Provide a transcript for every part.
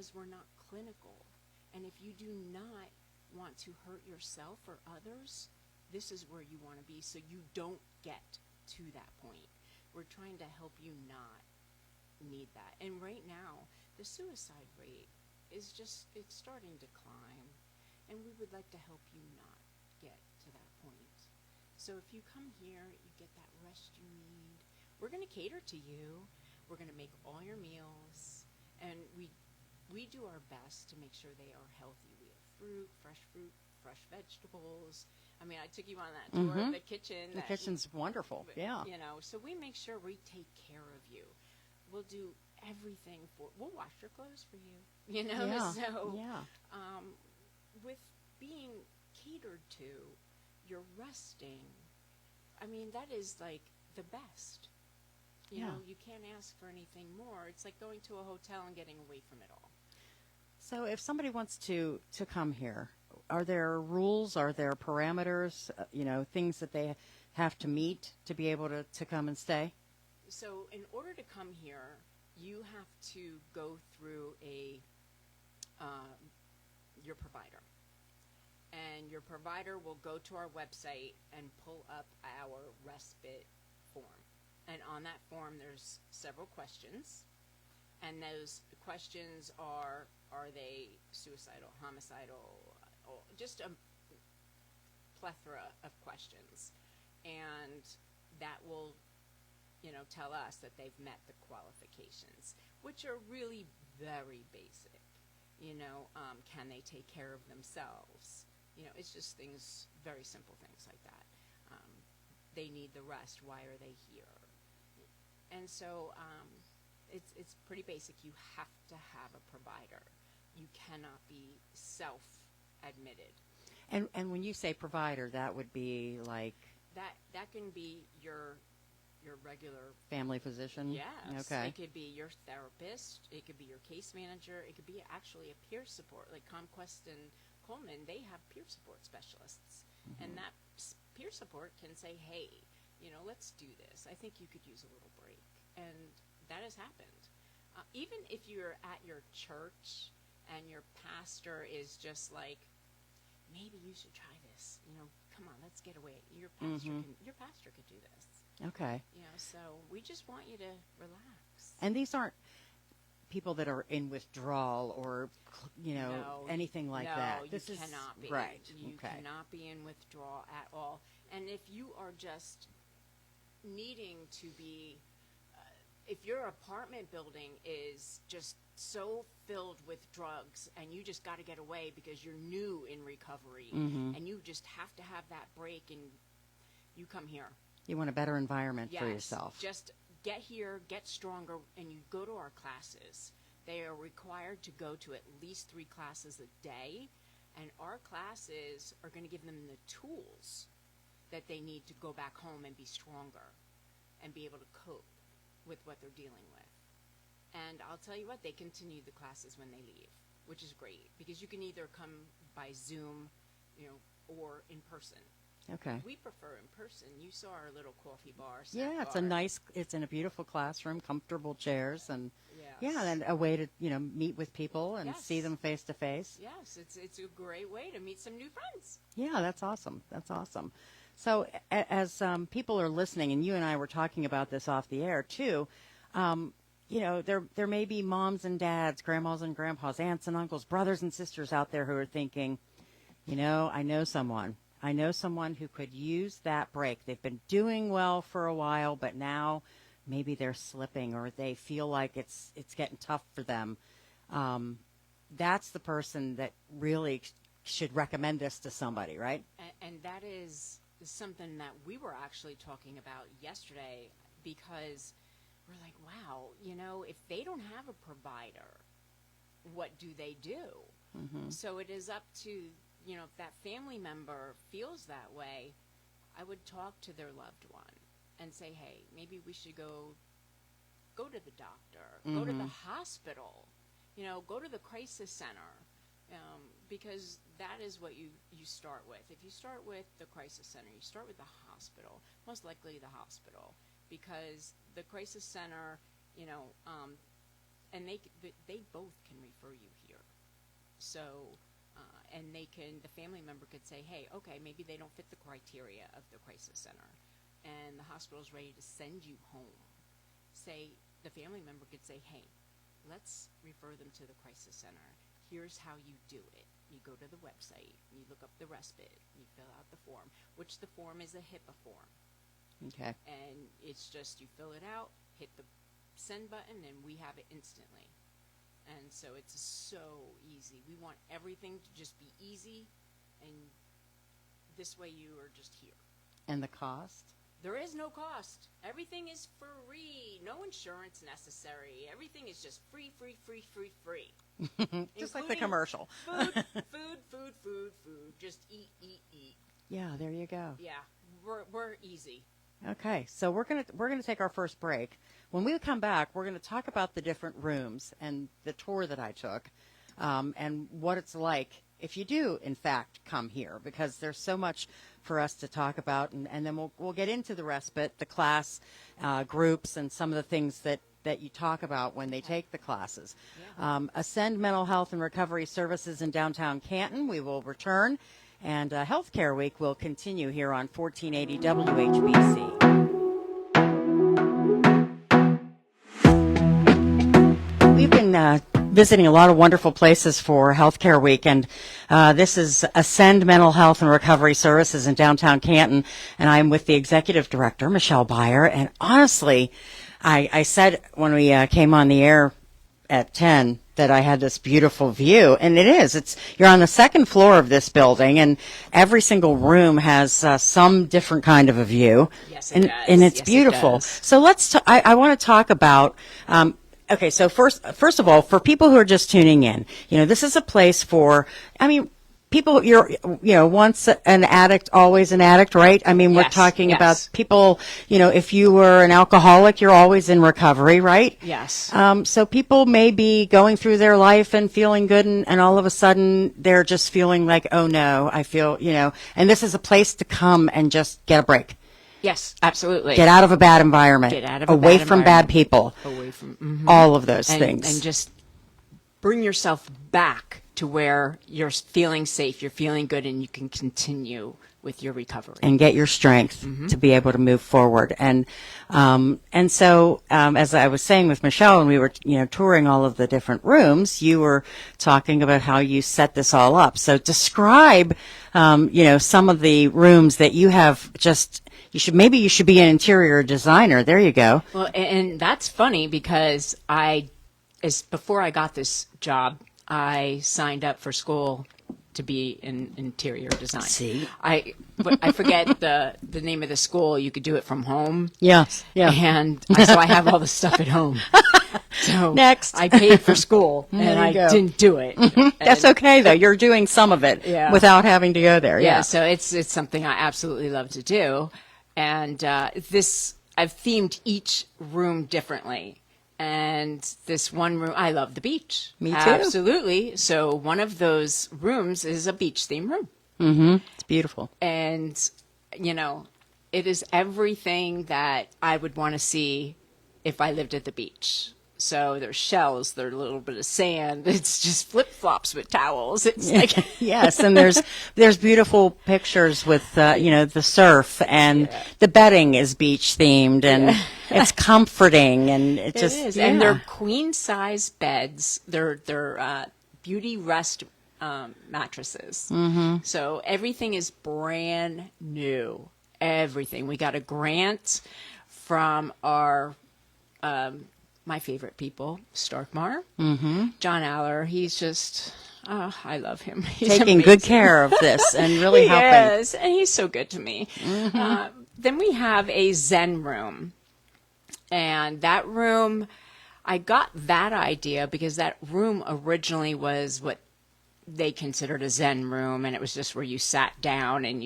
because we're not clinical. And if you do not want to hurt yourself or others, this is where you want to be so you don't get to that point. We're trying to help you not need that. And right now, the suicide rate is just, it's starting to climb. And we would like to help you not get to that point. So if you come here, you get that rest you need. We're going to cater to you. We're going to make all your meals. And we do our best to make sure they are healthy. We have fruit, fresh vegetables. I mean, I took you on that tour of the kitchen. The kitchen's wonderful, yeah. You know, so we make sure we take care of you. We'll do everything we'll wash your clothes for you, you know? Yeah. So, yeah. With being catered to, you're resting. I mean, that is like the best. You know, you can't ask for anything more. It's like going to a hotel and getting away from it all. So if somebody wants to come here, are there rules, are there parameters, things that they have to meet to be able to come and stay? So in order to come here, you have to go through your provider. And your provider will go to our website and pull up our respite form. And on that form, there's several questions. And those questions are they suicidal, homicidal, just a plethora of questions. And that will, tell us that they've met the qualifications, which are really very basic. Can they take care of themselves? It's just things, very simple things like that. They need the rest. Why are they here? And so it's pretty basic. You have to have a provider. You cannot be self-admitted. And when you say provider, that would be like? That can be your regular family physician? Yes. Okay. It could be your therapist. It could be your case manager. It could be actually a peer support. Like Conquest and Coleman, they have peer support specialists. Mm-hmm. And that peer support can say, hey, let's do this. I think you could use a little break. And that has happened. Even if you're at your church and your pastor is just like, maybe you should try this. Come on, let's get away. Your pastor could do this. Okay. So we just want you to relax. And these aren't people that are in withdrawal or, anything like that. No, you cannot be. Right. You cannot be in withdrawal at all. And if you are just needing to be, if your apartment building is just so filled with drugs and you just got to get away because you're new in recovery and you just have to have that break, and you come here. You want a better environment for yourself. Just get here, get stronger, and you go to our classes. They are required to go to at least 3 classes a day, and our classes are going to give them the tools that they need to go back home and be stronger and be able to cope with what they're dealing with. And I'll tell you what, they continue the classes when they leave, which is great, because you can either come by Zoom, or in person. Okay. We prefer in person. You saw our little coffee bar. Yeah, it's in a beautiful classroom, comfortable chairs, and yes. And a way to, meet with people and see them face to face. Yes, it's a great way to meet some new friends. Yeah, that's awesome. That's awesome. So as people are listening, and you and I were talking about this off the air too, there may be moms and dads, grandmas and grandpas, aunts and uncles, brothers and sisters out there who are thinking, I know someone who could use that break. They've been doing well for a while, but now maybe they're slipping or they feel like it's getting tough for them. That's the person that really should recommend this to somebody, right? And that is something that we were actually talking about yesterday, because we're like, wow, if they don't have a provider, what do they do? Mm-hmm. So it is up to, if that family member feels that way, I would talk to their loved one and say, hey, maybe we should go to the doctor, go to the hospital, go to the crisis center, because that is what you start with. If you start with the crisis center, you start with the hospital, most likely the hospital, because the crisis center, and they both can refer you here. So, and the family member could say, hey, okay, maybe they don't fit the criteria of the crisis center, and the hospital's ready to send you home. Say, the family member could say, hey, let's refer them to the crisis center. Here's how you do it. You go to the website, you look up the respite, you fill out the form, which the form is a HIPAA form. Okay. And it's just, you fill it out, hit the send button, and we have it instantly. And so it's so easy. We want everything to just be easy, and this way you are just here. And the cost? There is no cost. Everything is free. No insurance necessary. Everything is just free. Just like the commercial. Food. Just eat. Yeah, there you go. Yeah, we're easy. Okay, so we're gonna take our first break. When we come back, we're gonna talk about the different rooms and the tour that I took, and what it's like if you do, in fact, come here, because there's so much for us to talk about, and then we'll get into the respite, the class groups, and some of the things that you talk about when they take the classes. Yeah. Ascend Mental Health and Recovery Services in downtown Canton. We will return, and Healthcare Week will continue here on 1480 WHBC. We've been visiting a lot of wonderful places for Healthcare Week, and this is Ascend Mental Health and Recovery Services in downtown Canton, and I'm with the Executive Director, Michelle Beyer, and honestly, I said when we came on the air at 10 that I had this beautiful view, and it is. You're on the second floor of this building, and every single room has some different kind of a view. Yes, it does. And it's Yes, beautiful. it does. So I want to talk about. Okay, so first of all, for people who are just tuning in, this is a place for. People, once an addict, always an addict, right? We're Yes, talking yes. about people, if you were an alcoholic, you're always in recovery, right? Yes. So people may be going through their life and feeling good, and all of a sudden they're just feeling like, oh no, I feel, and this is a place to come and just get a break. Yes, absolutely. Get out of a bad environment. Get out of a away bad from bad environment. people. Away from All of those and, things. and just bring yourself back to where you're feeling safe, you're feeling good, and you can continue with your recovery. And get your strength to be able to move forward. And so, as I was saying with Michelle, when we were, touring all of the different rooms, you were talking about how you set this all up. So describe, some of the rooms that you have you should be an interior designer. There you go. Well, and that's funny because before I got this job, I signed up for school to be in interior design. See? I forget the name of the school. You could do it from home. Yes. Yeah. And so I have all the stuff at home. So Next. I paid for school and There I you go. didn't do it. That's okay though. You're doing some of it without having to go there. Yeah. So it's something I absolutely love to do. And I've themed each room differently. And this one room, I love the beach. Me too. Absolutely. So one of those rooms is a beach theme room. Mm-hmm. It's beautiful. And, it is everything that I would want to see if I lived at the beach. So there's shells, there's a little bit of sand. It's just flip-flops with towels. It's like yes, and there's beautiful pictures with the surf, and the bedding is beach themed, and it's comforting, and it just is. And they're queen size beds. They're beauty rest mattresses. Mm-hmm. So everything is brand new. Everything. We got a grant from our my favorite people, Starkmar, John Aller. He's just, I love him. He's taking amazing. good care of this and really helping. Yes, and he's so good to me. Then we have a Zen room. And that room, I got that idea because that room originally was what they considered a Zen room. And it was just where you sat down and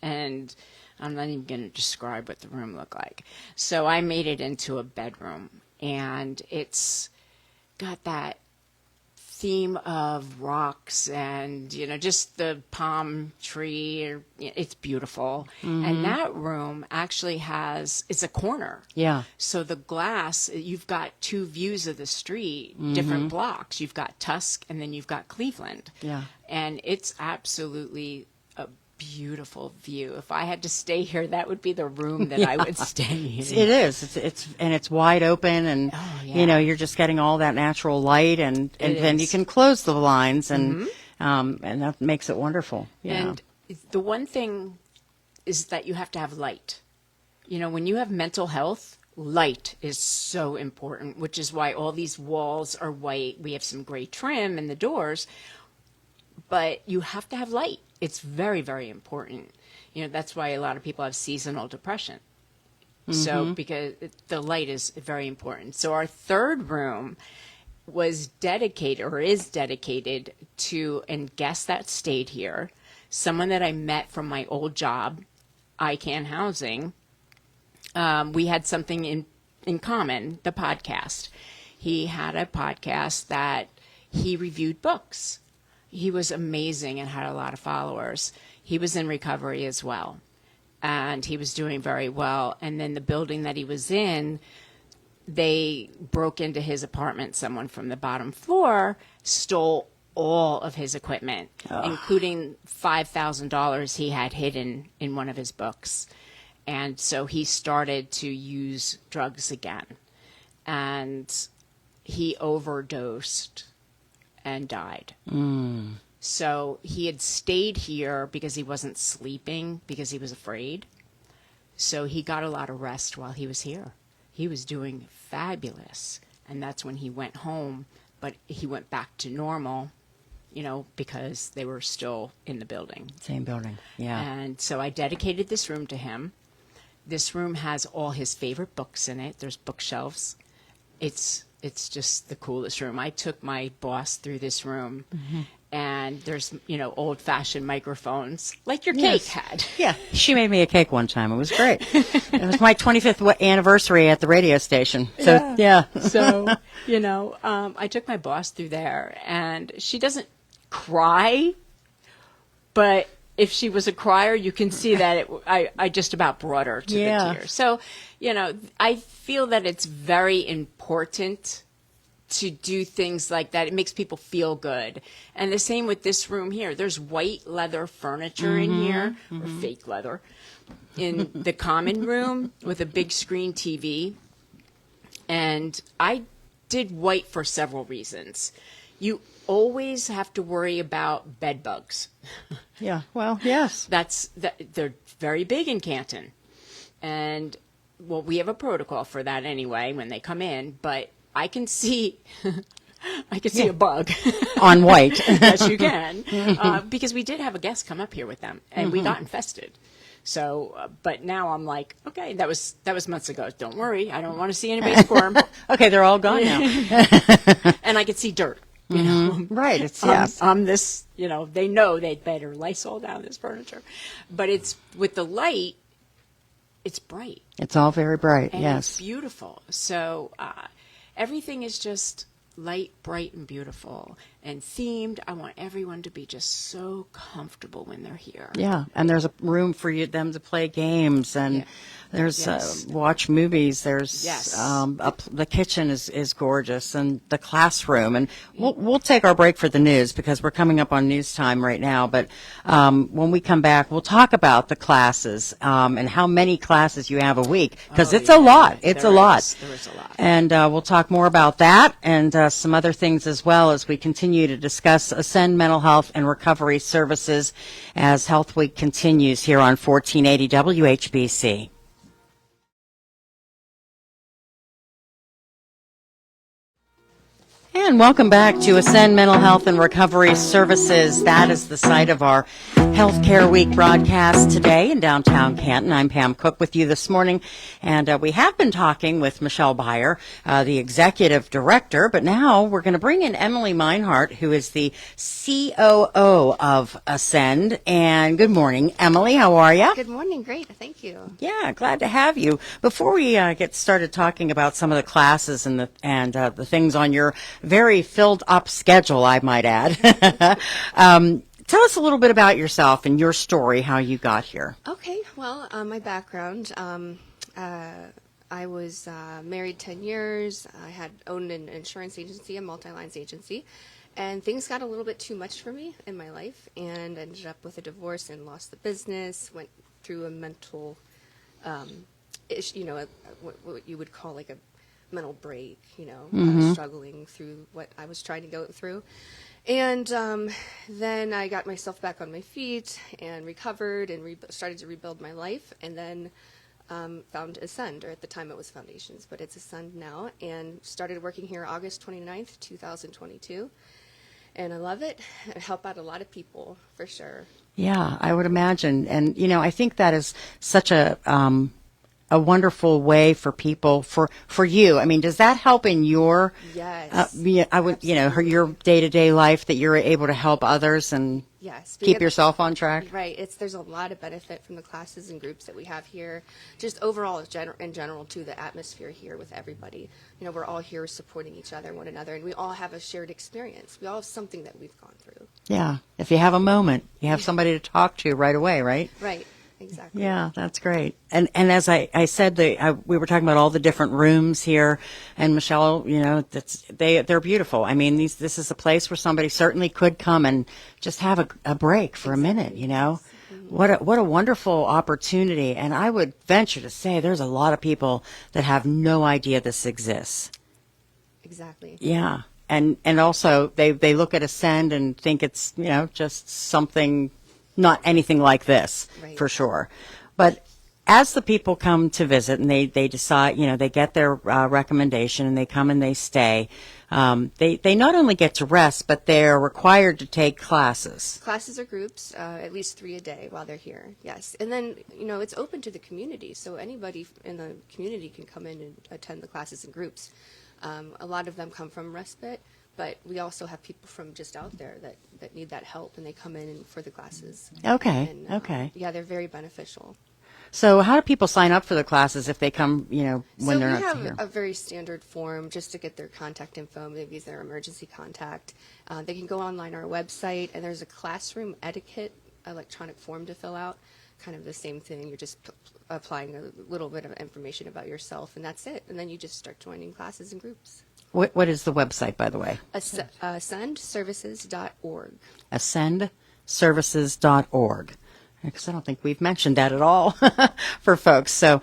and I'm not even going to describe what the room looked like. So I made it into a bedroom. And it's got that theme of rocks and, just the palm tree. It's beautiful. And that room actually it's a corner. Yeah. So the glass, you've got two views of the street, different blocks. You've got Tusk and then you've got Cleveland. Yeah. And it's absolutely a beautiful view. If I had to stay here, that would be the room that I would stay in. It is. It's wide open, and you're just getting all that natural light, and then you can close the blinds, and that makes it wonderful. Yeah. And the one thing is that you have to have light. When you have mental health, light is so important, which is why all these walls are white. We have some gray trim in the doors, but you have to have light. It's very, very important. That's why a lot of people have seasonal depression. So because the light is very important. So our third room was dedicated or is dedicated to a guest that stayed here, someone that I met from my old job, ICANN Housing. We had something in common, the podcast. He had a podcast that he reviewed books. He was amazing and had a lot of followers. He was in recovery as well, and he was doing very well. And then the building that he was in, they broke into his apartment. Someone from the bottom floor stole all of his equipment, including $5,000 he had hidden in one of his books. And so he started to use drugs again, and he overdosed and died. So he had stayed here because he wasn't sleeping, because he was afraid. So he got a lot of rest while he was here. He was doing fabulous. And that's when he went home, but he went back to normal, because they were still in the building. Same building, yeah. And so I dedicated this room to him. This room has all his favorite books in it. There's bookshelves. It's just the coolest room. I took my boss through this room, and there's, old-fashioned microphones, like your cake had. Yeah, she made me a cake one time. It was great. It was my 25th anniversary at the radio station. So, yeah. So, I took my boss through there, and she doesn't cry, but if she was a crier, you can see that I just about brought her to the tears. So, I feel that it's very important to do things like that. It makes people feel good. And the same with this room here. There's white leather furniture in here, or fake leather, in the common room with a big screen TV. And I did white for several reasons. You always have to worry about bed bugs. Yeah, well, yes. They're very big in Canton. And, well, we have a protocol for that anyway when they come in, but I can see a bug. On white. Yes, you can. Because we did have a guest come up here with them, and we got infested. So, but now I'm like, okay, that was months ago. Don't worry, I don't want to see anybody squirm. Okay, they're all gone now. And I could see dirt. Right. It's on this. They know they'd better Lysol down this furniture, but it's with the light. It's bright. It's all very bright. And yes. It's beautiful. So everything is just light, bright, and beautiful, and themed. I want everyone to be just so comfortable when they're here. Yeah, and there's a room for them to play games, and there's watch movies. There's the kitchen is gorgeous, and the classroom. And we'll take our break for the news because we're coming up on news time right now. But when we come back, we'll talk about the classes and how many classes you have a week, because it's a lot. It's a lot. There is a lot. And we'll talk more about that and some other things as well as we continue to discuss Ascend Mental Health and Recovery Services as Health Week continues here on 1480 WHBC. And welcome back to Ascend Mental Health and Recovery Services. That is the site of our Healthcare Week broadcast today in downtown Canton. I'm Pam Cook with you this morning, and we have been talking with Michelle Beyer, the executive director, but now we're going to bring in Emily Meinhardt, who is the COO of Ascend. And good morning, Emily. How are you? Good morning. Great. Thank you. Yeah, glad to have you. Before we get started talking about some of the classes and the things on your very filled up schedule, I might add. Tell us a little bit about yourself and your story, how you got here. Okay, well, my background, I was married 10 years. I had owned an insurance agency, a multi-lines agency, and things got a little bit too much for me in my life, and ended up with a divorce and lost the business, went through a mental, what you would call like a mental break, struggling through what I was trying to go through. And then I got myself back on my feet and recovered and started to rebuild my life, and then found Ascend, or at the time it was Foundations, but it's Ascend now, and started working here August 29th, 2022. And I love it. I help out a lot of people, for sure. Yeah, I would imagine. And, I think that is such a wonderful way for people, for you. I mean, does that help in your, yes, I would, your day-to-day life, that you're able to help others and yes, keep yourself on track? Right. There's a lot of benefit from the classes and groups that we have here. Just overall, in general, to the atmosphere here with everybody. We're all here supporting each other, one another, and we all have a shared experience. We all have something that we've gone through. Yeah. If you have a moment, you have somebody to talk to right away, right? Right. Exactly. Yeah, that's great. And as I said, we were talking about all the different rooms here, and Michelle, they're beautiful. I mean, this is a place where somebody certainly could come and just have a break for a minute. What a wonderful opportunity. And I would venture to say there's a lot of people that have no idea this exists. Exactly. Yeah. And also they look at Ascend and think it's, just something, not anything like this, right, for sure. But as the people come to visit and they decide, they get their recommendation and they come and they stay, they not only get to rest, but they're required to take classes. Classes or groups, at least 3 a day while they're here, yes. And then, it's open to the community, so anybody in the community can come in and attend the classes and groups. A lot of them come from respite, but we also have people from just out there that need that help, and they come in for the classes. Okay, and, okay. Yeah, they're very beneficial. So how do people sign up for the classes if they come, when they're not here? So we have a very standard form just to get their contact info, maybe their emergency contact. They can go online our website, and there's a classroom etiquette electronic form to fill out. Kind of the same thing. You're just applying a little bit of information about yourself, and that's it. And then you just start joining classes and groups. What is the website, by the way? Ascendservices.org. Ascendservices.org. Because I don't think we've mentioned that at all for folks. So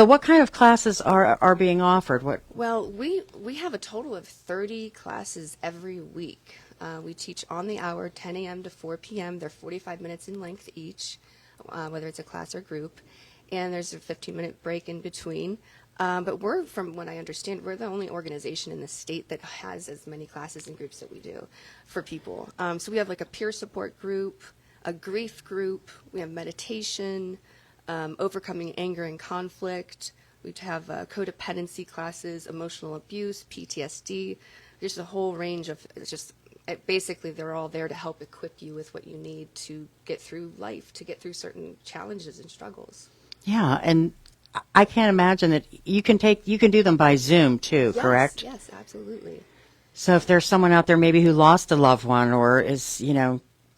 what kind of classes are being offered? Well, we have a total of 30 classes every week. We teach on the hour, 10 a.m. to 4 p.m. They're 45 minutes in length each, whether it's a class or group. And there's a 15-minute break in between. But from what I understand, we're the only organization in the state that has as many classes and groups that we do for people. So we have like a peer support group, a grief group, we have meditation, overcoming anger and conflict. We have codependency classes, emotional abuse, PTSD, just a whole range of basically they're all there to help equip you with what you need to get through life, to get through certain challenges and struggles. Yeah, and I can't imagine that you can do them by Zoom too, yes, correct? Yes, absolutely. So if there's someone out there maybe who lost a loved one or is,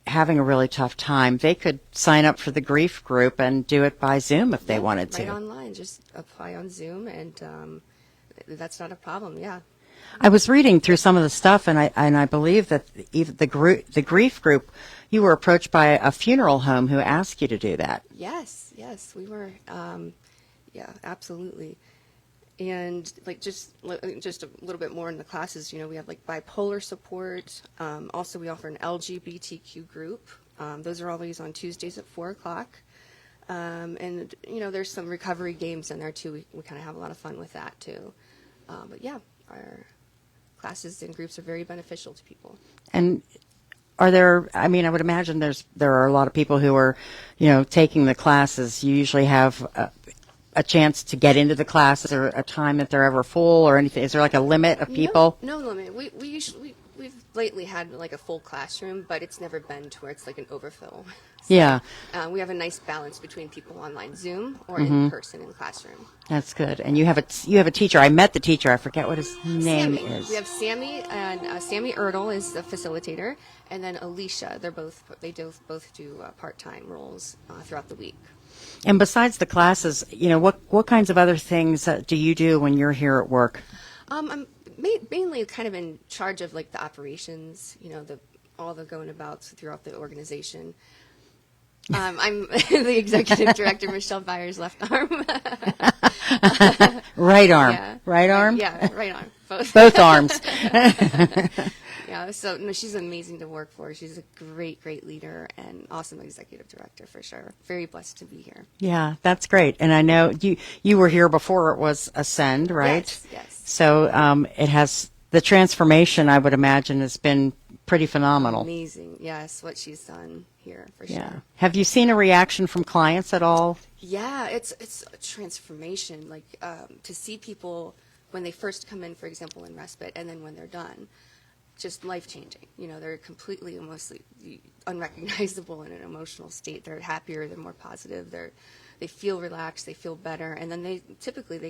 having a really tough time, they could sign up for the grief group and do it by Zoom if they wanted to. Right online, just apply on Zoom, and that's not a problem. Yeah. I was reading through some of the stuff, and I believe that even the grief group, you were approached by a funeral home who asked you to do that. Yes, we were. Yeah, absolutely. And just a little bit more in the classes, we have bipolar support. Also, we offer an LGBTQ group. Those are always on Tuesdays at 4 o'clock. And there's some recovery games in there too. We kind of have a lot of fun with that too. But yeah, our classes and groups are very beneficial to people. And are there? I mean, I would imagine there are a lot of people who are, taking the classes. You usually have a chance to get into the classes, or a time that they're ever full or anything? Is there like a limit of people? No limit. we've lately had like a full classroom, but it's never been to where it's like an overfill. Yeah. We have a nice balance between people online Zoom or in person in the classroom. That's good. And you have a teacher. I met the teacher. I forget what his name Sammy. is. We have Sammy, and Sammy Erdl is the facilitator, and then Alicia. They both do part-time roles throughout the week. And besides the classes, what kinds of other things do you do when you're here at work? I'm mainly kind of in charge of like the operations, all the going abouts throughout the organization. I'm the executive director, Michelle Beyer's left arm. Right arm. Yeah. Right arm? Yeah, right arm. Both. Both arms. Yeah, so no, she's amazing to work for. She's a great, great leader and awesome executive director for sure. Very blessed to be here. Yeah, that's great. And I know you were here before it was Ascend, right? Yes. So it has the transformation, I would imagine, has been pretty phenomenal. Amazing. Yes, what she's done here for Yeah. sure. Have you seen a reaction from clients at all? Yeah, it's a transformation. Like to see people when they first come in, for example, in respite, and then when they're done, just life changing. They're completely almost unrecognizable in an emotional state. They're happier. They're more positive. They feel relaxed. They feel better, and then they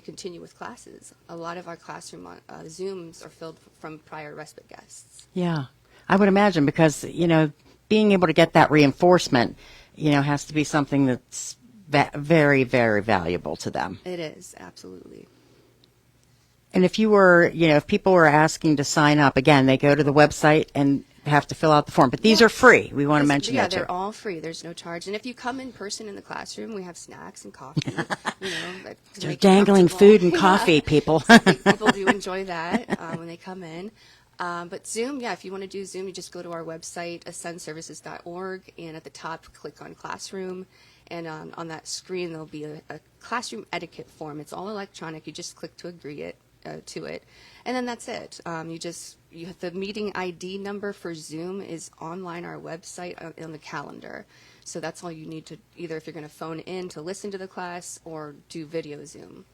continue with classes. A lot of our classroom Zooms are filled from prior respite guests. Yeah, I would imagine because being able to get that reinforcement, has to be something that's very, very valuable to them. It is, absolutely. And if if people were asking to sign up, again, they go to the website and have to fill out the form. But these are free. We want to mention that too. Yeah, they're all free. There's no charge. And if you come in person in the classroom, we have snacks and coffee. They're dangling food and coffee, people. People do enjoy that when they come in. But Zoom, if you want to do Zoom, you just go to our website, ascendservices.org, and at the top, click on Classroom. And on that screen, there'll be a classroom etiquette form. It's all electronic. You just click to agree to it. And then that's it. You have the meeting ID number for Zoom is online our website on the calendar. So that's all you need to, either if you're going to phone in to listen to the class or do video Zoom.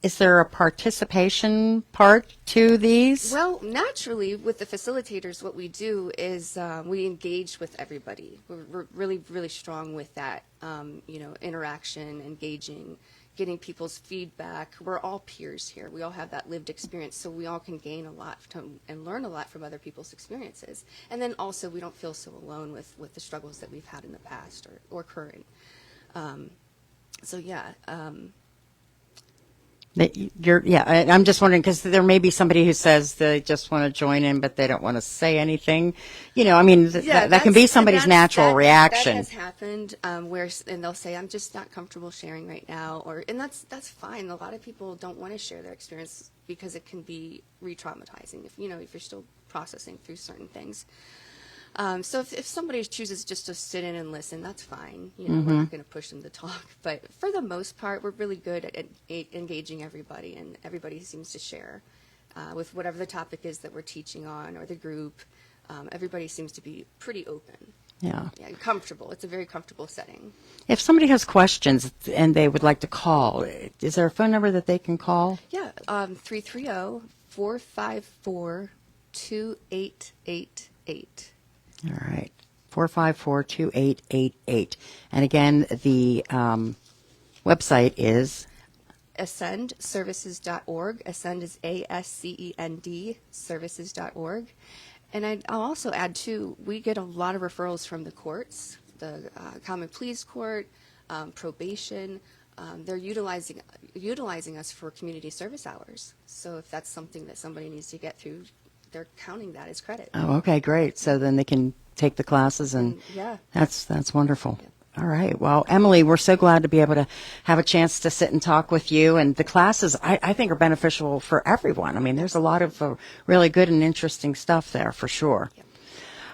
Is there a participation part to these? Well, naturally, with the facilitators, what we do is we engage with everybody. We're really, really strong with that, interaction, engaging, getting people's feedback. We're all peers here. We all have that lived experience, so we all can gain a lot and learn a lot from other people's experiences. And then also, we don't feel so alone with the struggles that we've had in the past or current. I'm just wondering because there may be somebody who says they just want to join in, but they don't want to say anything. That can be somebody's natural reaction. That has happened and they'll say, "I'm just not comfortable sharing right now," and that's fine. A lot of people don't want to share their experience because it can be re-traumatizing if you're still processing through certain things. So if somebody chooses just to sit in and listen, that's fine. We're not going to push them to talk. But for the most part, we're really good at engaging everybody, and everybody seems to share with whatever the topic is that we're teaching on or the group. Everybody seems to be pretty open. Yeah, comfortable. It's a very comfortable setting. If somebody has questions and they would like to call, is there a phone number that they can call? Yeah, 330-454-2888. All right, 454-2888. And again, the website is ascendservices.org. Ascend is ASCEND, services.org. And I'll also add, too, we get a lot of referrals from the courts, the Common Pleas Court, probation. They're utilizing us for community service hours. So if that's something that somebody needs to get through, they're counting that as credit. Oh, okay, great. So then they can take the classes, and that's wonderful. Yeah. All right. Well, Emily, we're so glad to be able to have a chance to sit and talk with you. And the classes, I think, are beneficial for everyone. I mean, there's a lot of really good and interesting stuff there for sure. Yep.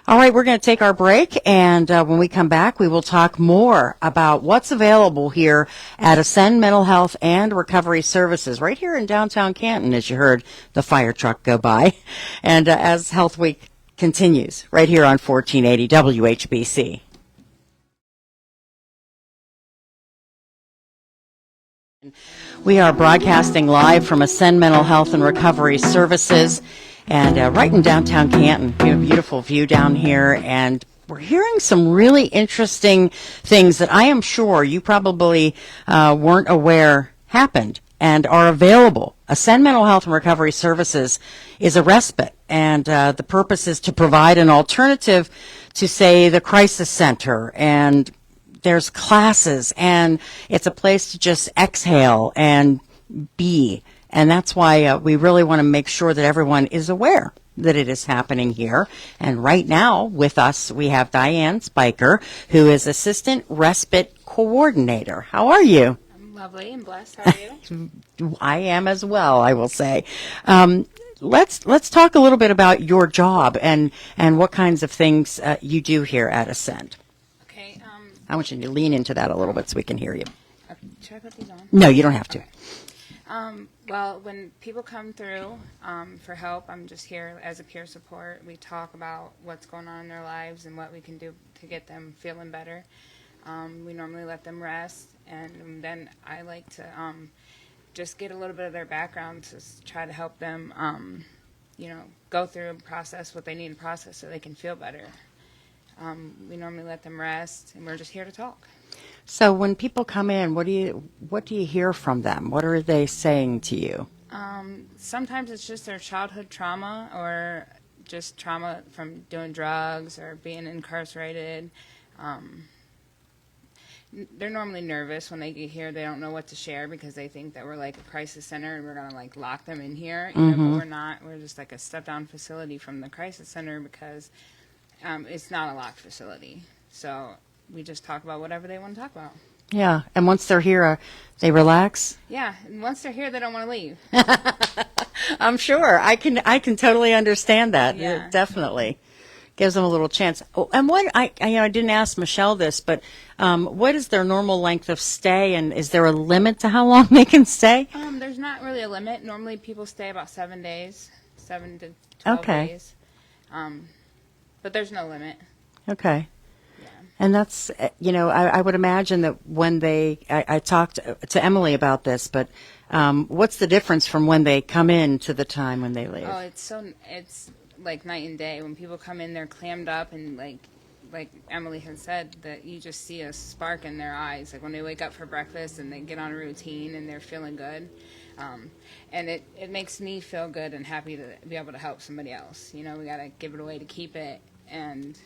All right, we're going to take our break, and when we come back, we will talk more about what's available here at Ascend Mental Health and Recovery Services, right here in downtown Canton, as you heard the fire truck go by, and as Health Week continues, right here on 1480 WHBC. We are broadcasting live from Ascend Mental Health and Recovery Services. and right in downtown Canton. We have a beautiful view down here, and we're hearing some really interesting things that I am sure you probably weren't aware happened and are available. Ascend Mental Health and Recovery Services is a respite, and the purpose is to provide an alternative to, say, the crisis center, and there's classes, and it's a place to just exhale and be. And that's why we really want to make sure that everyone is aware that it is happening here. And right now with us, we have Diane Spiker, who is Assistant Respite Coordinator. How are you? I'm lovely and blessed. How are you? I am as well, I will say. Let's talk a little bit about your job and what kinds of things you do here at Ascend. Okay. I want you to lean into that a little bit so we can hear you. Should I put these on? No, you don't have to. Okay. Well, when people come through for help, I'm just here as a peer support. We talk about what's going on in their lives and what we can do to get them feeling better. We normally let them rest, and then I like to just get a little bit of their background to try to help them, go through and process what they need to process so they can feel better. We normally let them rest, and we're just here to talk. So when people come in, what do you hear from them? What are they saying to you? Sometimes it's just their childhood trauma or just trauma from doing drugs or being incarcerated. They're normally nervous when they get here. They don't know what to share because they think that we're like a crisis center and we're going to like lock them in here. But we're not. We're just like a step-down facility from the crisis center because it's not a locked facility. So we just talk about whatever they want to talk about. Yeah, and once they're here, they relax. Yeah, and once they're here, they don't want to leave. I'm sure. I can totally understand that. Yeah. It definitely gives them a little chance. Oh, and what I didn't ask Michelle this, but what is their normal length of stay, and is there a limit to how long they can stay? There's not really a limit. Normally, people stay about 7 days, 7 to 12 Okay. days. But there's no limit. Okay. And that's, I would imagine that when I talked to Emily about this, but what's the difference from when they come in to the time when they leave? Oh, it's like night and day. When people come in, they're clammed up, and like Emily has said, that you just see a spark in their eyes. Like when they wake up for breakfast and they get on a routine and they're feeling good. And it makes me feel good and happy to be able to help somebody else. We got to give it away to keep it. And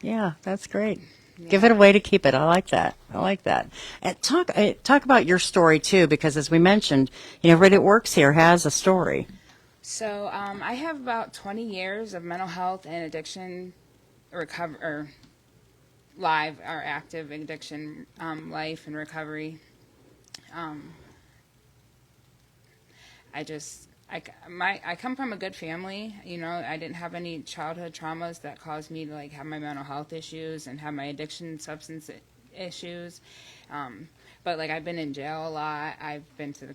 yeah, that's great. yeah. Give it away to keep it. I like that. And talk about your story too, because as we mentioned, everybody that works here has a story. So I have about 20 years of mental health and addiction active addiction life and recovery. I come from a good family. I didn't have any childhood traumas that caused me to have my mental health issues and have my addiction substance issues. But I've been in jail a lot. I've been to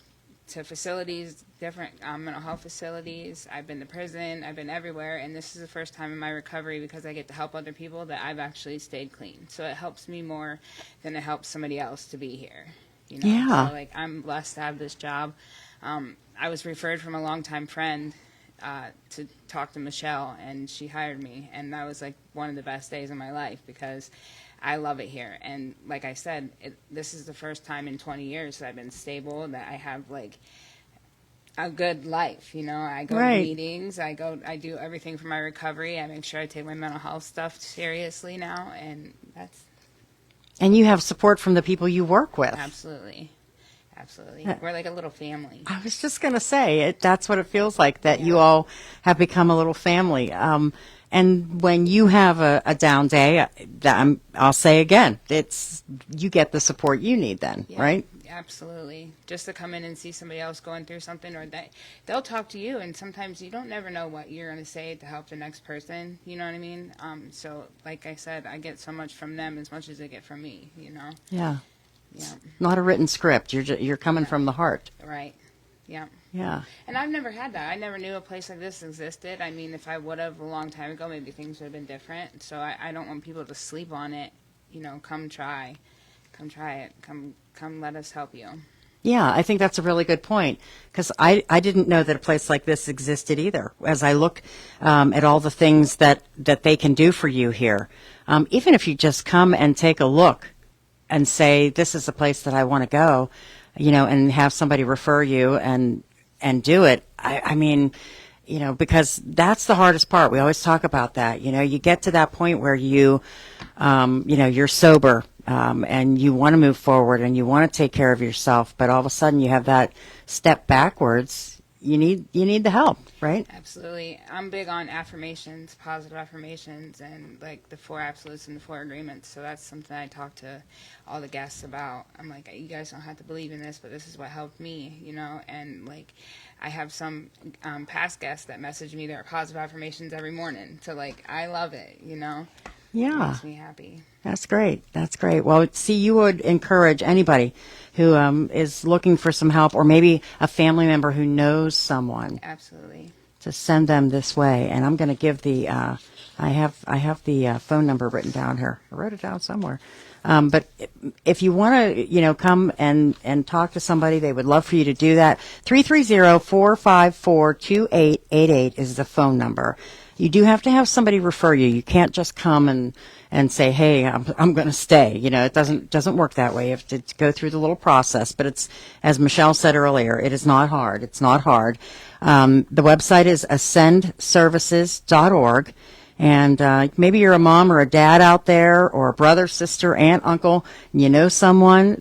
facilities, different mental health facilities. I've been to prison. I've been everywhere. And this is the first time in my recovery, because I get to help other people, that I've actually stayed clean. So it helps me more than it helps somebody else to be here. Yeah. So I'm blessed to have this job. I was referred from a longtime friend to talk to Michelle, and she hired me, and that was one of the best days of my life because I love it here. And like I said, this is the first time in 20 years that I've been stable, that I have a good life. I go Right. to meetings, I do everything for my recovery. I make sure I take my mental health stuff seriously now, and that's And you have support from the people you work with. absolutely. We're like a little family. I was just going to say, that's what it feels like, that you all have become a little family. And when you have a down day, I'll say again, you get the support you need then, Yeah, right? Absolutely. Just to come in and see somebody else going through something, or they'll talk to you, and sometimes you don't never know what you're going to say to help the next person. You know what I mean? So like I said, I get so much from them as much as they get from me, Yeah. Yeah. Not a written script. You're coming from the heart. Right. Yeah. Yeah. And I've never had that. I never knew a place like this existed. I mean, if I would have a long time ago, maybe things would have been different. So I don't want people to sleep on it. Come try. Come try it. Come let us help you. Yeah, I think that's a really good point, because I didn't know that a place like this existed either. As I look at all the things that they can do for you here, even if you just come and take a look and say, this is a place that I want to go, and have somebody refer you and do it. I mean, because that's the hardest part. We always talk about that. You get to that point where you're sober, and you want to move forward and you want to take care of yourself, but all of a sudden you have that step backwards. You need the help, right? Absolutely. I'm big on affirmations, positive affirmations, and like the 4 absolutes and the 4 agreements. So that's something I talk to all the guests about. I'm like, you guys don't have to believe in this, but this is what helped me, and like I have some past guests that message me their positive affirmations every morning. So like, I love it, Yeah. It makes me happy. That's great. That's great. Well, see, you would encourage anybody who is looking for some help, or maybe a family member who knows someone, Absolutely. to send them this way. And I'm going to give the I have the phone number written down here. I wrote it down somewhere. But if you want to, come and talk to somebody, they would love for you to do that. 330-454-2888 is the phone number. You do have to have somebody refer you. You can't just come and say, hey, I'm going to stay. It doesn't work that way. You have to go through the little process. But it's, as Michelle said earlier, it is not hard. It's not hard. The website is ascendservices.org. And maybe you're a mom or a dad out there, or a brother, sister, aunt, uncle, and you know someone.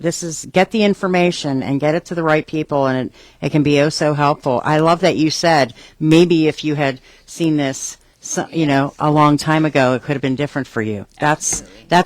Get the information and get it to the right people, and it can be oh so helpful. I love that you said maybe if you had seen this, a long time ago, it could have been different for you. That's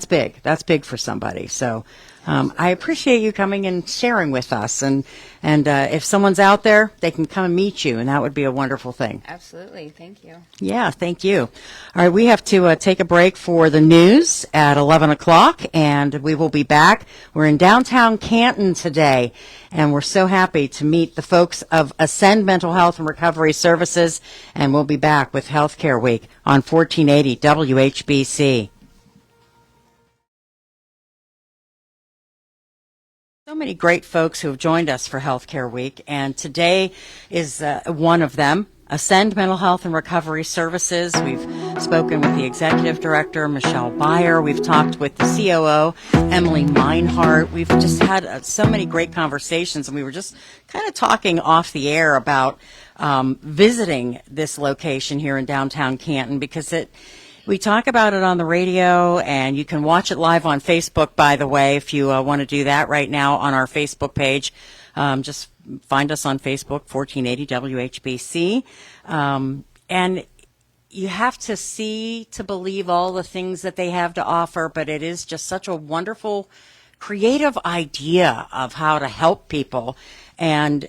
big. That's big for somebody. So I appreciate you coming and sharing with us. And if someone's out there, they can come and meet you, and that would be a wonderful thing. Absolutely. Thank you. Yeah, thank you. All right, we have to take a break for the news at 11 o'clock, and we will be back. We're in downtown Canton today, and we're so happy to meet the folks of Ascend Mental Health and Recovery Services, and we'll be back with Healthcare Week on 1480 WHBC. So many great folks who have joined us for Healthcare Week, and today is one of them, Ascend Mental Health and Recovery Services. We've spoken with the Executive Director, Michelle Beyer. We've talked with the COO, Emily Meinhardt. We've just had so many great conversations, and we were just kind of talking off the air about visiting this location here in downtown Canton, because we talk about it on the radio, and you can watch it live on Facebook, by the way, if you want to do that right now on our Facebook page. Just find us on Facebook, 1480 WHBC. And you have to see to believe all the things that they have to offer, but it is just such a wonderful, creative idea of how to help people. And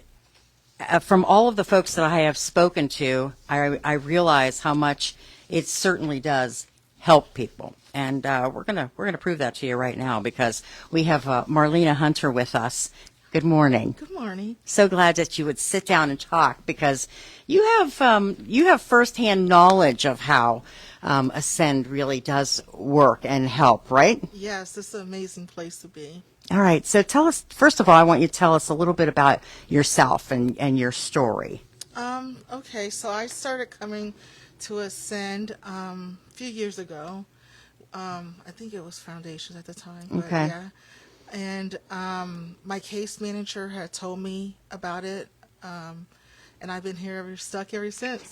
from all of the folks that I have spoken to, I realize how much it certainly does help people. And we're gonna prove that to you right now, because we have Marlena Hunter with us. Good morning. Good morning. So glad that you would sit down and talk, because you have firsthand knowledge of how Ascend really does work and help, right? Yes, it's an amazing place to be. All right. So tell us, first of all, I want you to tell us a little bit about yourself and your story. Okay, so I started coming to Ascend a few years ago. I think it was Foundation at the time. But Okay. yeah. And my case manager had told me about it, and I've been stuck ever since.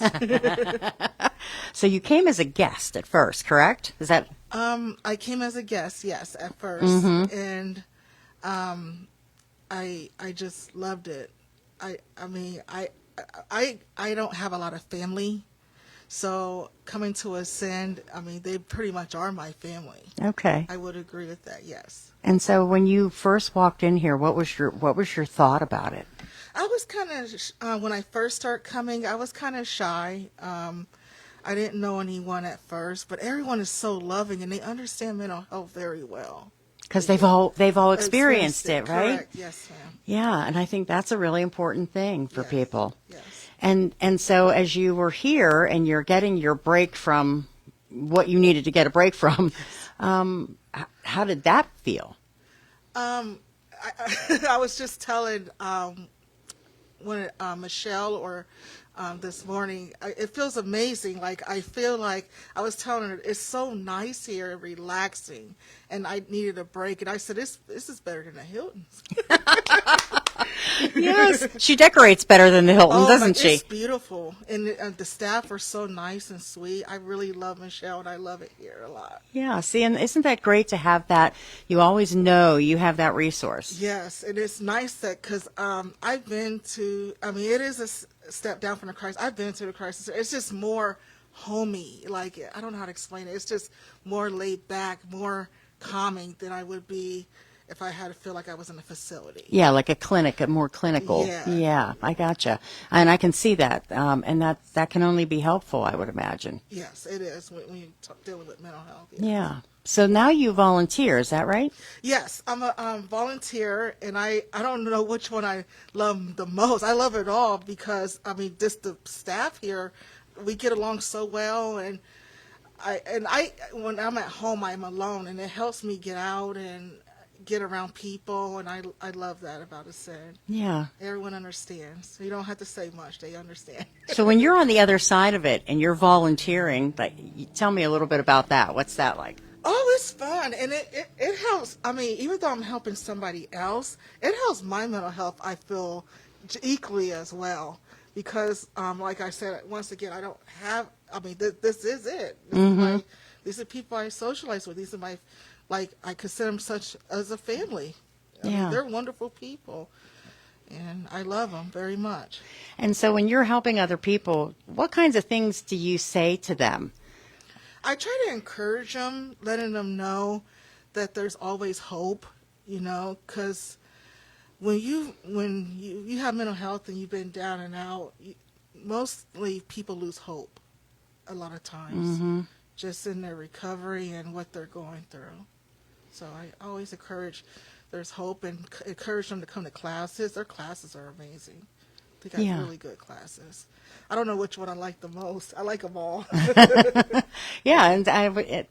So you came as a guest at first, correct? Is that? I came as a guest, yes, at first, and I just loved it. I mean, I don't have a lot of family. So coming to Ascend, I mean, they pretty much are my family. Okay. I would agree with that, yes. And so when you first walked in here, what was your thought about it? I was kind of, when I first started coming, I was kind of shy. I didn't know anyone at first, but everyone is so loving, and they understand mental health very well. Because they've all experienced it, right? Correct. Yes, ma'am. Yeah, and I think that's a really important thing for Yes. people. Yes. And so as you were here and you're getting your break from what you needed to get a break from, how did that feel? I was just telling when Michelle or this morning, it feels amazing. Like I feel like I was telling her it's so nice here and relaxing, and I needed a break. And I said, this is better than the Hilton's. Yes, she decorates better than the Hilton, doesn't she? It's beautiful, and the staff are so nice and sweet. I really love Michelle, and I love it here a lot. Yeah, see, and isn't that great to have that? You always know you have that resource. Yes, and it's nice that because I've been to. I mean, it is a step down from the crisis. I've been to the crisis. It's just more homey. Like I don't know how to explain it. It's just more laid back, more calming than I would be if I had to feel like I was in a facility. Yeah, like a clinic, a more clinical. Yeah. I gotcha. And I can see that. And that can only be helpful, I would imagine. Yes, it is when you dealing with mental health. Yeah. So now you volunteer, is that right? Yes, I'm a volunteer, and I don't know which one I love the most. I love it all because, I mean, just the staff here, we get along so well, and I when I'm at home, I'm alone, and it helps me get out and get around people, and I love that about Ascend. Yeah. Everyone understands. You don't have to say much. They understand. So when you're on the other side of it and you're volunteering, like, tell me a little bit about that. What's that like? Oh, it's fun, and it helps. I mean, even though I'm helping somebody else, it helps my mental health, I feel, equally as well. Because, like I said, once again, I don't have, I mean, this is it. These are people I socialize with. These are my, like, I consider them such as a family. I mean, they're wonderful people, and I love them very much. And so when you're helping other people, what kinds of things do you say to them? I try to encourage them, letting them know that there's always hope, because when you have mental health and you've been down and out, mostly people lose hope a lot of times, just in their recovery and what they're going through. So I always encourage there's hope and encourage them to come to classes. Their classes are amazing. They got really good classes. I don't know which one I like the most. I like them all. Yeah, and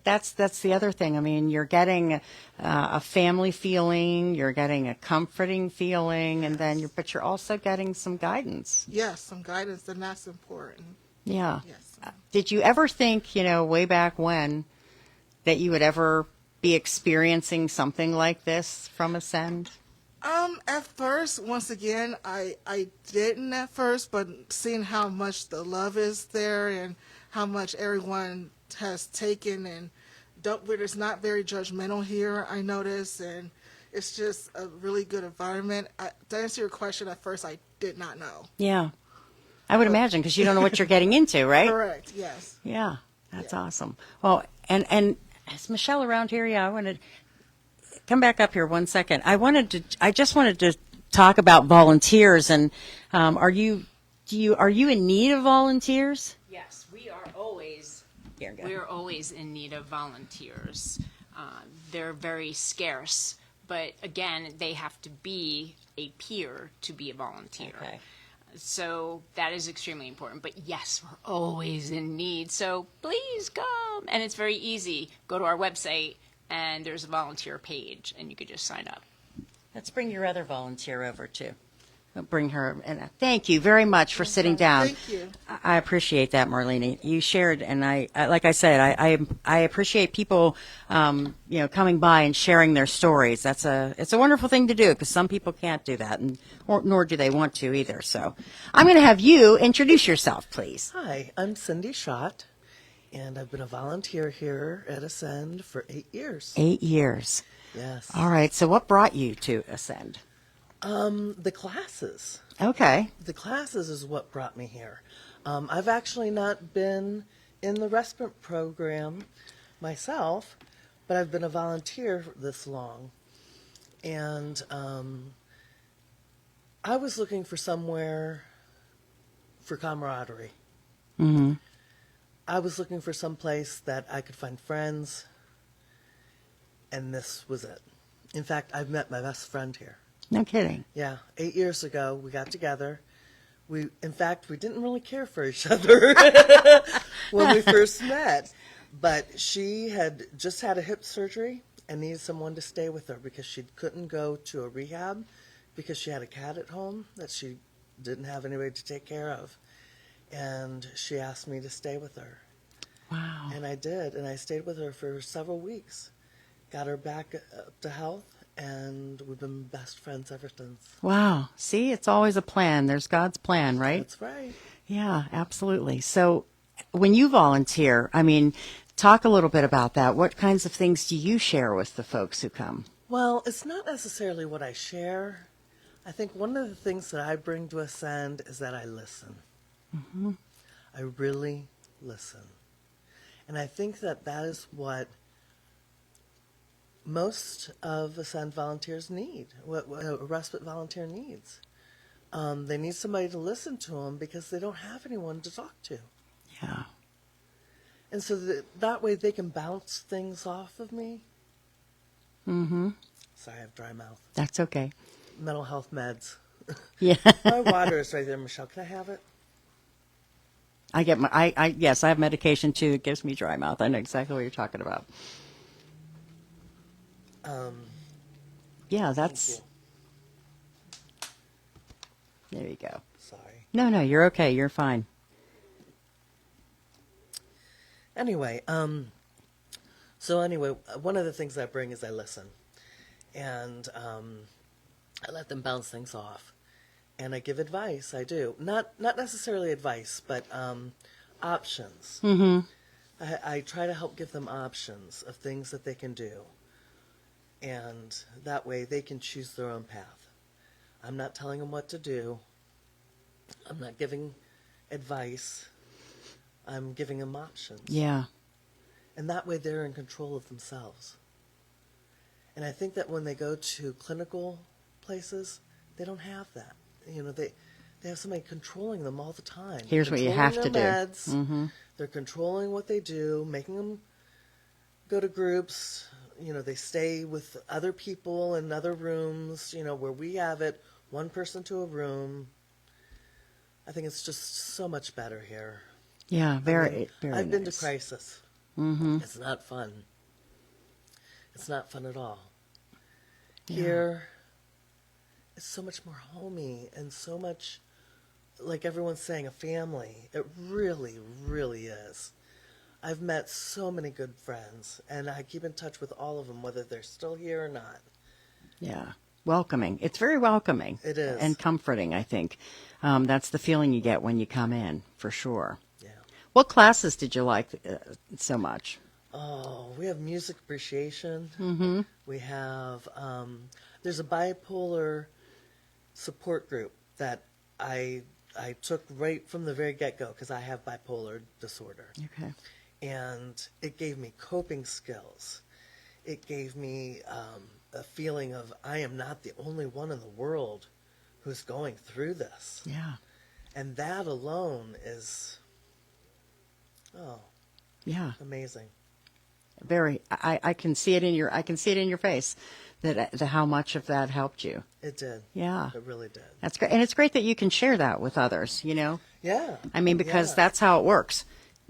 that's the other thing. I mean, you're getting a family feeling, you're getting a comforting feeling, and then but you're also getting some guidance. Yes, some guidance, and that's important. Yeah. Yes. Did you ever think, way back when, that you would ever be experiencing something like this from Ascend? At first, once again, I didn't at first, but seeing how much the love is there and how much everyone has taken and it's not very judgmental here, I notice, and it's just a really good environment. To answer your question, at first I did not know. Yeah. I would imagine, because you don't know what you're getting into, right? Correct, yes. Yeah, that's awesome. Well, and is Michelle around here? Yeah, I wanted come back up here 1 second. I just wanted to talk about volunteers, and are you in need of volunteers? Yes, we are always. We're always in need of volunteers. They're very scarce, but again, they have to be a peer to be a volunteer. Okay. So that is extremely important. But yes, we're always in need. So please come. And it's very easy. Go to our website, and there's a volunteer page, and you could just sign up. Let's bring your other volunteer over, too. Bring her. And thank you very much for sitting down. Thank you. I appreciate that, Marlene. You shared, and I like I said, I appreciate people, coming by and sharing their stories. It's a wonderful thing to do, because some people can't do that, nor do they want to either. So I'm going to have you introduce yourself, please. Hi, I'm Cindy Schott, and I've been a volunteer here at Ascend for 8 years. 8 years. Yes. All right. So what brought you to Ascend? The classes. Okay. The classes is what brought me here. I've actually not been in the respite program myself, but I've been a volunteer this long. And I was looking for somewhere for camaraderie. Mm-hmm. I was looking for some place that I could find friends, and this was it. In fact, I've met my best friend here. No kidding. Yeah, 8 years ago, we got together. In fact, we didn't really care for each other when we first met. But she had just had a hip surgery, and needed someone to stay with her because she couldn't go to a rehab because she had a cat at home that she didn't have anybody to take care of. And she asked me to stay with her. Wow. And I did, and I stayed with her for several weeks. Got her back up to health, and we've been best friends ever since. Wow. See, it's always a plan. There's God's plan, right? That's right. Yeah, absolutely. So when you volunteer, I mean, talk a little bit about that. What kinds of things do you share with the folks who come? Well, it's not necessarily what I share. I think one of the things that I bring to Ascend is that I listen. Mm-hmm. I really listen. And I think that that is what most of Ascend volunteers need, what a respite volunteer needs. They need somebody to listen to them because they don't have anyone to talk to. Yeah. And so that way they can bounce things off of me. Mm-hmm. Sorry, I have dry mouth. That's okay. Mental health meds. Yeah. My water is right there, Michelle. Can I have it? I get my, yes, I have medication too that gives me dry mouth. I know exactly what you're talking about. Yeah, that's, there you go. Sorry. No, you're okay. You're fine. Anyway, one of the things I bring is I listen. And I let them bounce things off. And I give advice, I do. Not necessarily advice, but options. Mm-hmm. I try to help give them options of things that they can do. And that way they can choose their own path. I'm not telling them what to do. I'm not giving advice. I'm giving them options. Yeah. And that way they're in control of themselves. And I think that when they go to clinical places, they don't have that. You know, they have somebody controlling them all the time. Here's what you have to do. Meds, Mm-hmm. They're controlling what they do, making them go to groups. You know, they stay with other people in other rooms, you know, where we have it, one person to a room. I think it's just so much better here. Yeah, very I've been to nice. crisis. Mm-hmm. It's not fun. It's not fun at all. Yeah. Here, it's so much more homey and so much, like everyone's saying, a family. It really, really is. I've met so many good friends, and I keep in touch with all of them, whether they're still here or not. Yeah. Welcoming. It's very welcoming. It is. And comforting, I think. That's the feeling you get when you come in, for sure. Yeah. What classes did you like so much? Oh, we have music appreciation. Mm-hmm. We have, there's a bipolar support group that I took right from the very get-go because I have bipolar disorder. Okay. And it gave me coping skills. It gave me a feeling of I am not the only one in the world who's going through this. Yeah. And that alone is, Yeah. amazing. Very. I can see it in your face that how much of that helped you. It did. Yeah. It really did. That's great. And it's great that you can share that with others, you know? Yeah. I mean, because Yeah. that's how it works.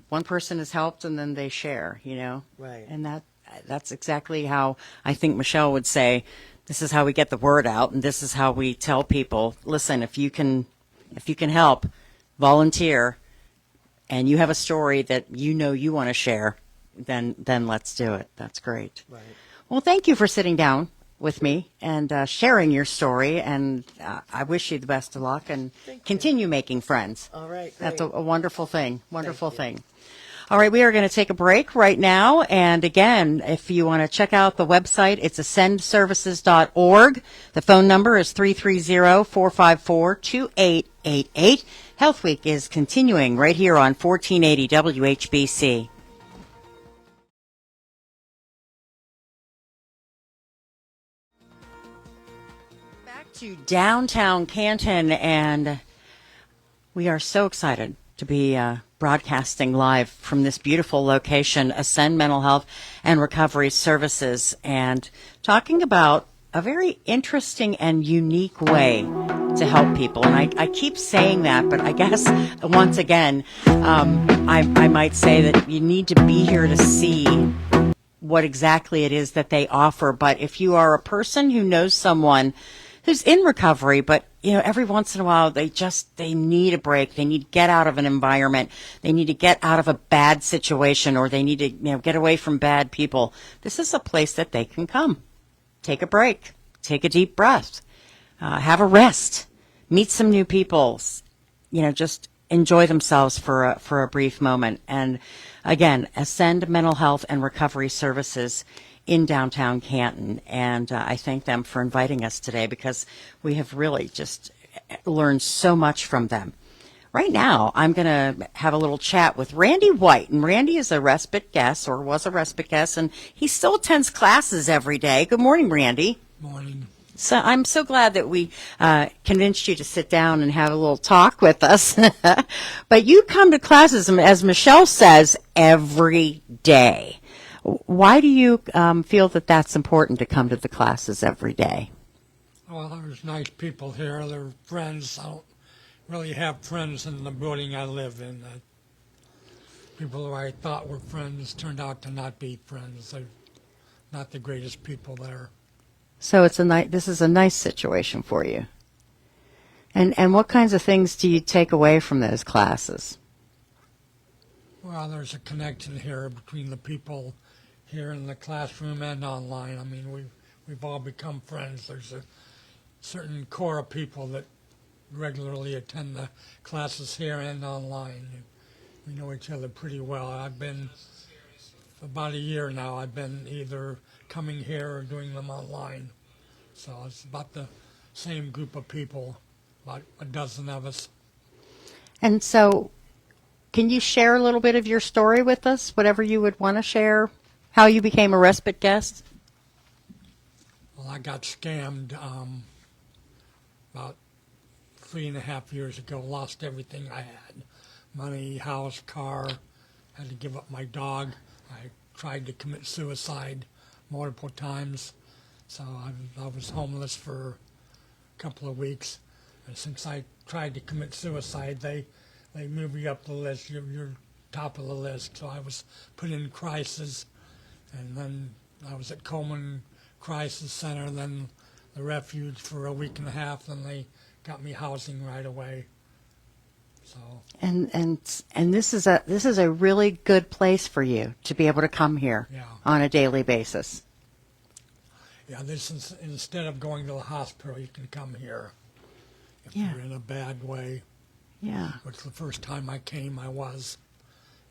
One person is helped and then they share, you know? Right. And that's exactly how I think Michelle would say, this is how we get the word out, and this is how we tell people, listen, if you can help, volunteer, and you have a story that you know you want to share, then let's do it. That's great. Right. Well, thank you for sitting down with me and sharing your story, and I wish you the best of luck and continue making friends. All right. That's Great. a wonderful thing. Wonderful Thank you. thing. All right, we are going to take a break right now. And again, if you want to check out the website, it's ascendservices.org. The phone number is 330-454-2888. Health Week is continuing right here on 1480 WHBC. Back to downtown Canton, and we are so excited to be broadcasting live from this beautiful location, Ascend Mental Health and Recovery Services, and talking about a very interesting and unique way to help people. And I keep saying that, but I guess once again, I might say that you need to be here to see what exactly it is that they offer. But if you are a person who knows someone who's in recovery, but every once in a while they need a break. They need to get out of an environment. They need to get out of a bad situation, or they need to get away from bad people. This is a place that they can come, take a break, take a deep breath, have a rest, meet some new people, just enjoy themselves for a brief moment. And again, Ascend Mental Health and Recovery Services in downtown Canton. And I thank them for inviting us today, because we have really just learned so much from them. Right now, I'm going to have a little chat with Randy White. And Randy is a respite guest, or was a respite guest, and he still attends classes every day. Good morning, Randy. Morning. So I'm so glad that we convinced you to sit down and have a little talk with us. But you come to classes, as Michelle says, every day. Why do you feel that that's important to come to the classes every day? Well, there's nice people here. They're friends. I don't really have friends in the building I live in. People who I thought were friends turned out to not be friends. They're not the greatest people there. So this is a nice situation for you. And what kinds of things do you take away from those classes? Well, there's a connection here between the people here in the classroom and online. I mean, we've all become friends. There's a certain core of people that regularly attend the classes here and online. We know each other pretty well. I've been, for about a year now, I've been either coming here or doing them online. So it's about the same group of people, about a dozen of us. And so, can you share a little bit of your story with us, whatever you would want to share, how you became a respite guest? Well, I got scammed about 3.5 years ago, lost everything I had. Money, house, car, had to give up my dog. I tried to commit suicide multiple times, so I was homeless for a couple of weeks. And since I tried to commit suicide, they moved me up the list. You're top of the list. So I was put in crisis, and then I was at Coleman Crisis Center, then the refuge for a week and a half, then they got me housing right away. So And this is a really good place for you to be able to come here Yeah. on a daily basis. yeah, this is, instead of going to the hospital, you can come here if Yeah. you're in a bad way. Yeah. Which the first time I came, I was,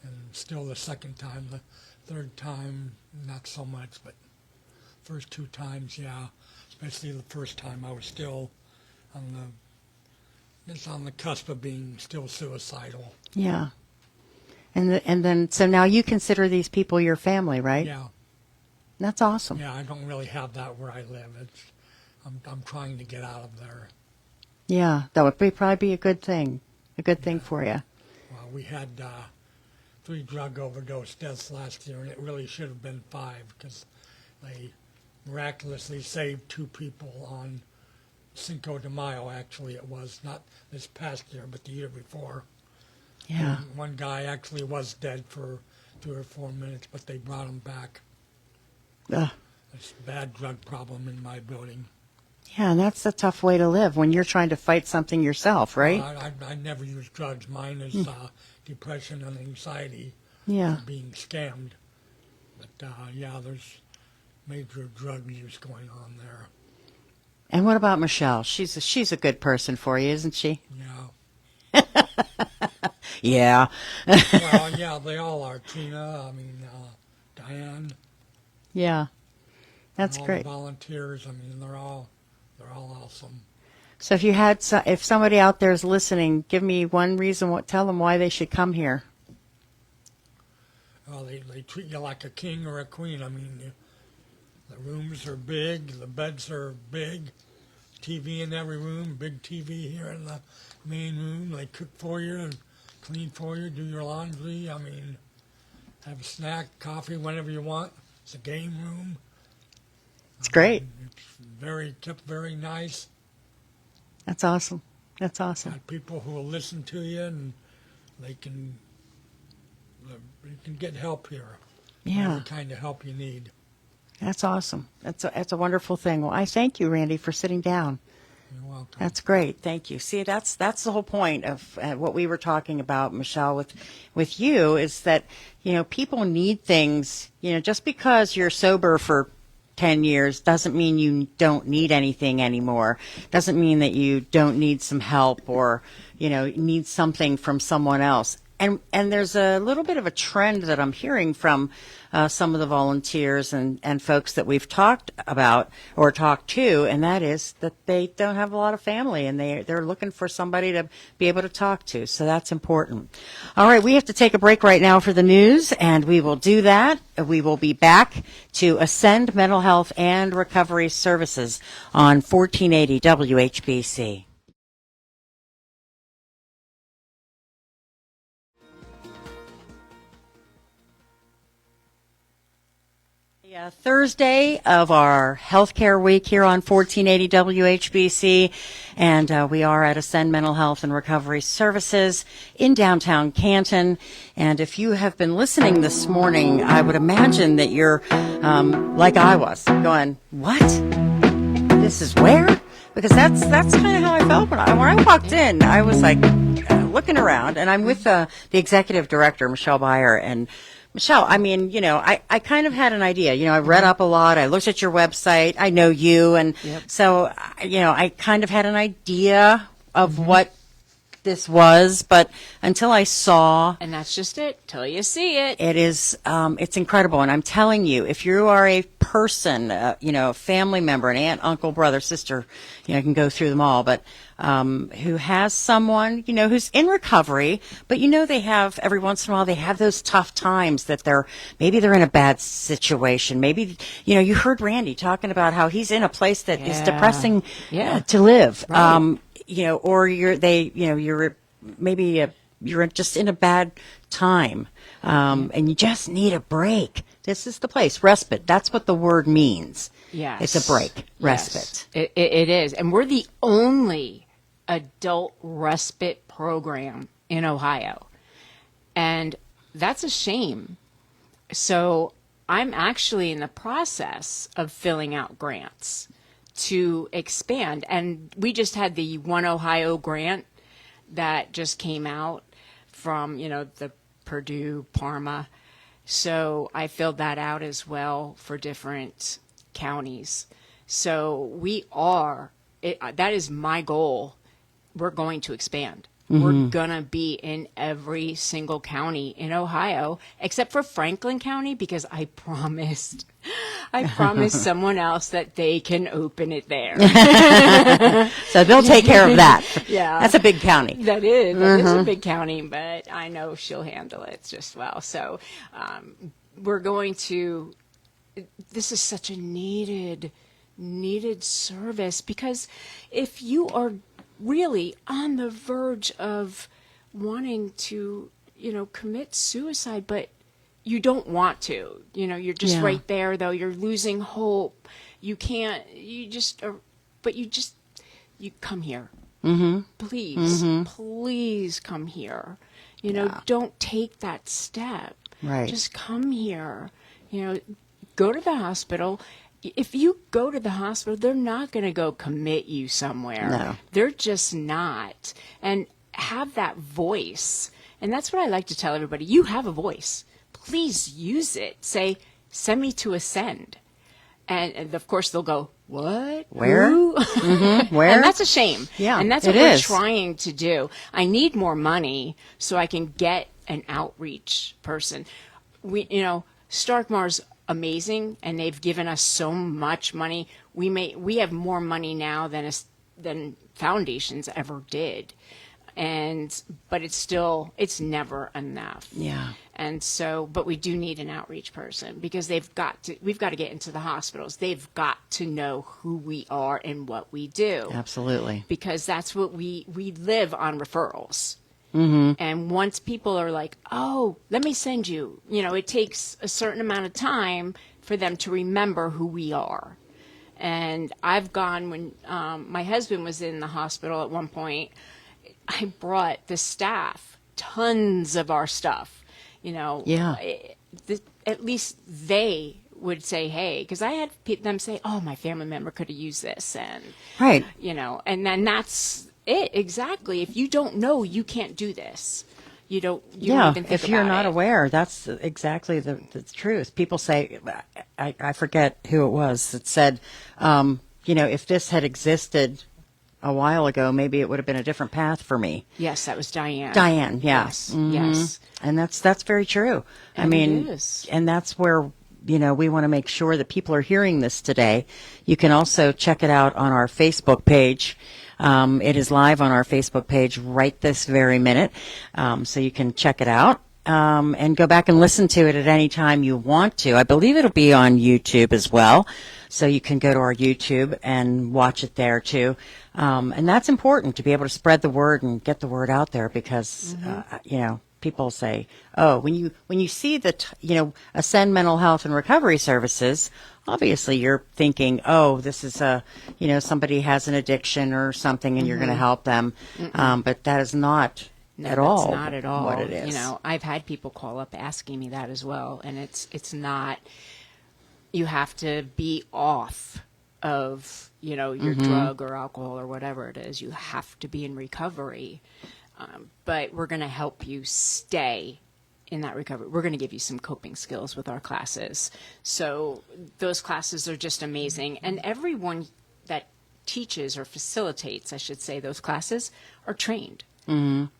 and still the second time. The third time, not so much, but first 2 times, yeah. Especially the first time, I was still on the cusp of being still suicidal. Yeah. And then so now you consider these people your family, right? Yeah, That's awesome. yeah. I don't really have that where I live. I'm trying to get out of there. Yeah, that would probably be a good thing for you. Well, we had 3 drug overdose deaths last year, and it really should have been 5 because they miraculously saved 2 people on Cinco de Mayo. Actually, it was not this past year, but the year before. Yeah. And one guy actually was dead for 3 or 4 minutes, but they brought him back. Ugh. There's a bad drug problem in my building. Yeah, and that's a tough way to live when you're trying to fight something yourself, right? I never use drugs. Mine is depression and anxiety. Yeah. For being scammed. But yeah, there's major drug use going on there. And what about Michelle? She's a good person for you, isn't she? Yeah. Yeah. Well, yeah, they all are. Tina, Diane. Yeah. That's and all great. The volunteers. They're all awesome. So if somebody out there is listening, give me one reason. Tell them why they should come here. Well, they treat you like a king or a queen. The rooms are big, the beds are big, TV in every room, big TV here in the main room. They cook for you and clean for you, do your laundry. Have a snack, coffee, whenever you want. It's a game room. It's great. It's kept very nice. That's awesome. That's awesome. Got people who will listen to you, and you can get help here. Yeah. every kind of help you need. That's awesome. That's a wonderful thing. Well, I thank you, Randy, for sitting down. You're welcome. That's great. Thank you. See, that's the whole point of what we were talking about, Michelle, with you, is that, people need things. Just because you're sober for 10 years doesn't mean you don't need anything anymore. Doesn't mean that you don't need some help or, need something from someone else. And there's a little bit of a trend that I'm hearing from some of the volunteers and folks that we've talked about or talked to, and that is that they don't have a lot of family, and they're looking for somebody to be able to talk to. So that's important. All right, we have to take a break right now for the news, and we will do that. We will be back to Ascend Mental Health and Recovery Services on 1480 WHBC. Thursday of our healthcare week here on 1480 WHBC, and we are at Ascend Mental Health and Recovery Services in downtown Canton. And if you have been listening this morning, I would imagine that you're like I was, going, "What? This is where?" Because that's kind of how I felt when I walked in. I was like looking around, and I'm with the executive director, Michelle Beyer, and Michelle, I mean, I kind of had an idea. I read up a lot. I looked at your website. I know you. And so, I kind of had an idea of what this was. But until I saw. And that's just it, till you see it. It is, it's incredible. And I'm telling you, if you are a person, a family member, an aunt, uncle, brother, sister, I can go through them all, but who has someone, who's in recovery, but they have, every once in a while, they have those tough times that maybe they're in a bad situation. Maybe, you heard Randy talking about how he's in a place that is depressing to live. Right. Or you're just in a bad time, and you just need a break. This is the place. Respite. That's what the word means. Yes. It's a break. Respite. Yes. It is. And we're the only adult respite program in Ohio. And that's a shame. So I'm actually in the process of filling out grants to expand. And we just had the One Ohio grant that just came out from, the Purdue, Parma. So I filled that out as well for different counties. So that is my goal. We're going to expand. We're going to be in every single county in Ohio, except for Franklin County, because I promised someone else that they can open it there. So they'll take care of that. Yeah. That's a big county. That is a big county, but I know she'll handle it just well. So we're going to, this is such a needed service, because if you are really on the verge of wanting to, commit suicide, but you don't want to, you're just right there, though, you're losing hope. You can't, you come here. Please come here. Don't take that step. Right. Just come here. Go to the hospital. If you go to the hospital, they're not going to go commit you somewhere. No. They're just not. And have that voice. And that's what I like to tell everybody. You have a voice. Please use it. Say, send me to Ascend. And of course, they'll go, what? Where? Who? Where? And that's a shame. Yeah, and that's it what we're is. trying to do. I need more money so I can get an outreach person. Starkmar's amazing, and they've given us so much money. We have more money now than foundations ever did, but it's never enough. Yeah. And so, but we do need an outreach person, because we've got to get into the hospitals. They've got to know who we are and what we do. Absolutely. Because that's what we live on referrals. Mm-hmm. And once people are like, oh, let me send you, it takes a certain amount of time for them to remember who we are. And I've gone, when my husband was in the hospital at one point, I brought the staff tons of our stuff, Yeah. at least they would say, hey, because I had them say, oh, my family member could have used this. And, Right. and then that's it. Exactly. If you don't know, you can't do this. You don't even think if you're about not it. aware, that's exactly the truth. People say, I forget who it was that said, if this had existed a while ago, maybe it would have been a different path for me. Yes, that was Diane. Diane, yeah. Yes, Mhm. yes. And that's very true. I And mean, it is. and that's where, we want to make sure that people are hearing this today. You can also check it out on our Facebook page. It is live on our Facebook page right this very minute. So you can check it out. And go back and listen to it at any time you want to. I believe it'll be on YouTube as well. So you can go to our YouTube and watch it there too. And that's important to be able to spread the word and get the word out there because, people say, oh, when you see Ascend Mental Health and Recovery Services, obviously you're thinking, oh, this is somebody has an addiction or something and you're going to help them. But that is not No, at that's all not at all what it is. I've had people call up asking me that as well, and it's not. You have to be off of your drug or alcohol or whatever it is. You have to be in recovery, but we're going to help you stay in that recovery. We're going to give you some coping skills with our classes. So those classes are just amazing, and everyone that teaches or facilitates, I should say, those classes are trained.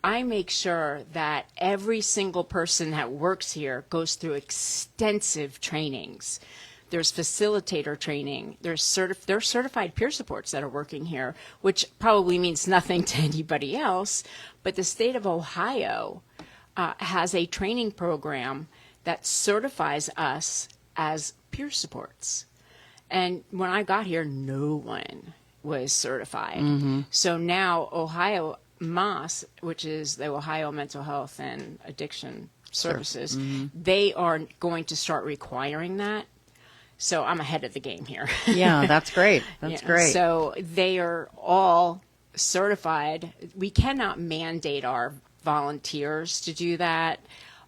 I make sure that every single person that works here goes through extensive trainings. There's facilitator training. There's certified peer supports that are working here, which probably means nothing to anybody else. But the state of Ohio has a training program that certifies us as peer supports. And when I got here, no one was certified. So now Ohio MAS, which is the Ohio Mental Health and Addiction Services, they are going to start requiring that. So I'm ahead of the game here. Yeah, that's great. That's great. So they are all certified. We cannot mandate our volunteers to do that,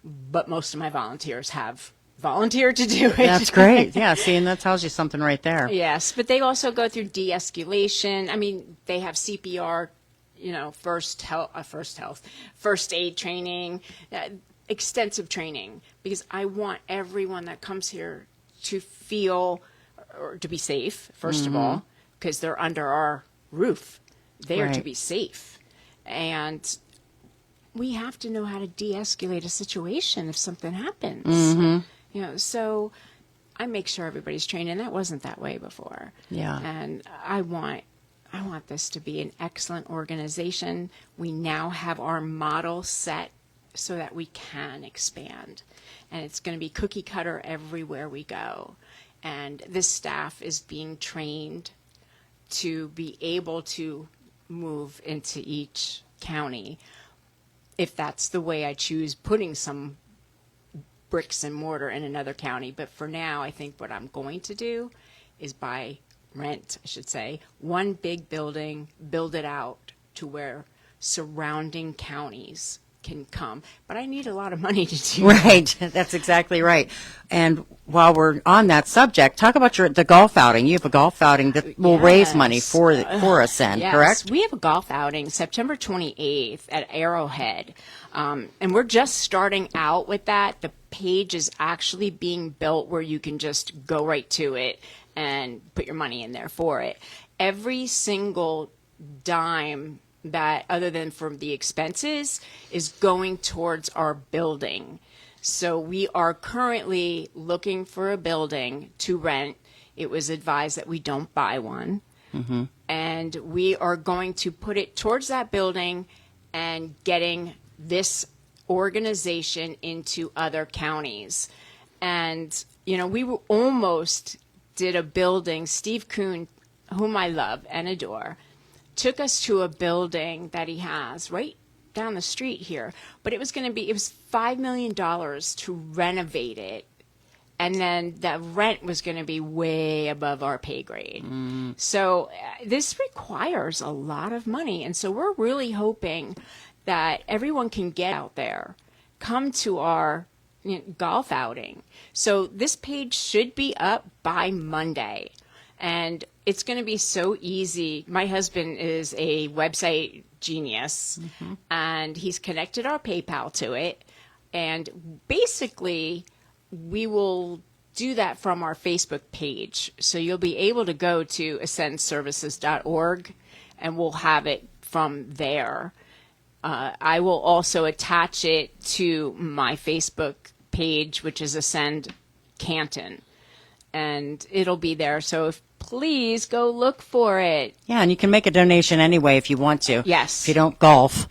but most of my volunteers have volunteered to do it. That's great. Yeah, see, and that tells you something right there. Yes, but they also go through de-escalation. I mean, they have CPR, first aid training, extensive training, because I want everyone that comes here to feel or to be safe, first of all, because they're under our roof. They are to Right. be safe. And we have to know how to de-escalate a situation if something happens. So I make sure everybody's trained, and that wasn't that way before. Yeah. And I want this to be an excellent organization. We now have our model set so that we can expand. And it's going to be cookie cutter everywhere we go. And this staff is being trained to be able to move into each county if that's the way I choose, putting some bricks and mortar in another county. But for now, I think what I'm going to do is rent, I should say, one big building, build it out to where surrounding counties can come. But I need a lot of money to do that. Right, that's exactly right. And while we're on that subject, talk about the golf outing. You have a golf outing that will raise money Yes. for Ascend, Yes, correct? we have a golf outing September 28th at Arrowhead. And we're just starting out with that. The page is actually being built where you can just go right to it and put your money in there for it. Every single dime that, other than from the expenses, is going towards our building. So we are currently looking for a building to rent. It was advised that we don't buy one. And we are going to put it towards that building and getting this organization into other counties. And, we were almost did a building. Steve Kuhn, whom I love and adore, took us to a building that he has right down the street here. But it was $5 million to renovate it. And then the rent was going to be way above our pay grade. So this requires a lot of money. And so we're really hoping that everyone can get out there, come to our golf outing. So this page should be up by Monday. And it's going to be so easy. My husband is a website genius, and he's connected our PayPal to it. And basically, we will do that from our Facebook page. So you'll be able to go to ascendservices.org, and we'll have it from there. I will also attach it to my Facebook page, which is Ascend Canton, and it'll be there. So please go look for it. Yeah, and you can make a donation anyway if you want to. Yes. If you don't golf,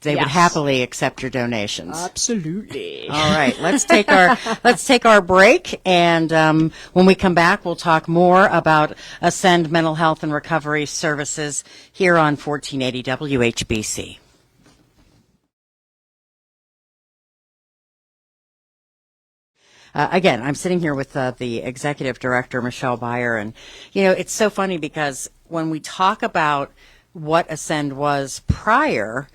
they would Yes. happily accept your donations. Absolutely. All right, let's take our break, and when we come back, we'll talk more about Ascend Mental Health and Recovery Services here on 1480 WHBC. Again, I'm sitting here with the executive director, Michelle Beyer, and it's so funny because when we talk about what Ascend was prior.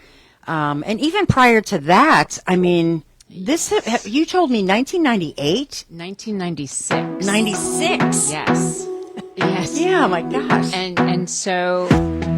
And even prior to that, I mean, you told me 1998? 1996. 96? Yes. Yes. Yeah, my gosh. And so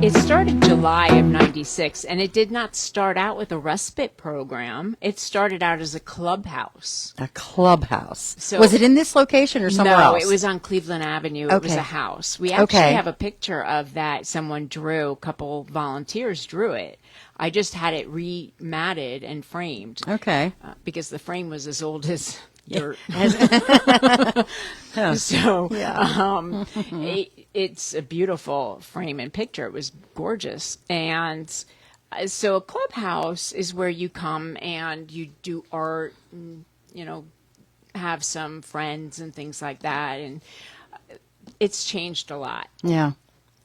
it started July of 96, and it did not start out with a respite program. It started out as a clubhouse. A clubhouse. So- was it in this location or somewhere No, else? it was on Cleveland Avenue. It was Okay. a house. We actually Okay. have a picture of that. Someone drew, a couple volunteers drew it. I just had it rematted and framed. Okay. Because the frame was as old as dirt. Yeah. So Yeah. it's a beautiful frame and picture. It was gorgeous. And so a clubhouse is where you come and you do art and, have some friends and things like that. And it's changed a lot. Yeah.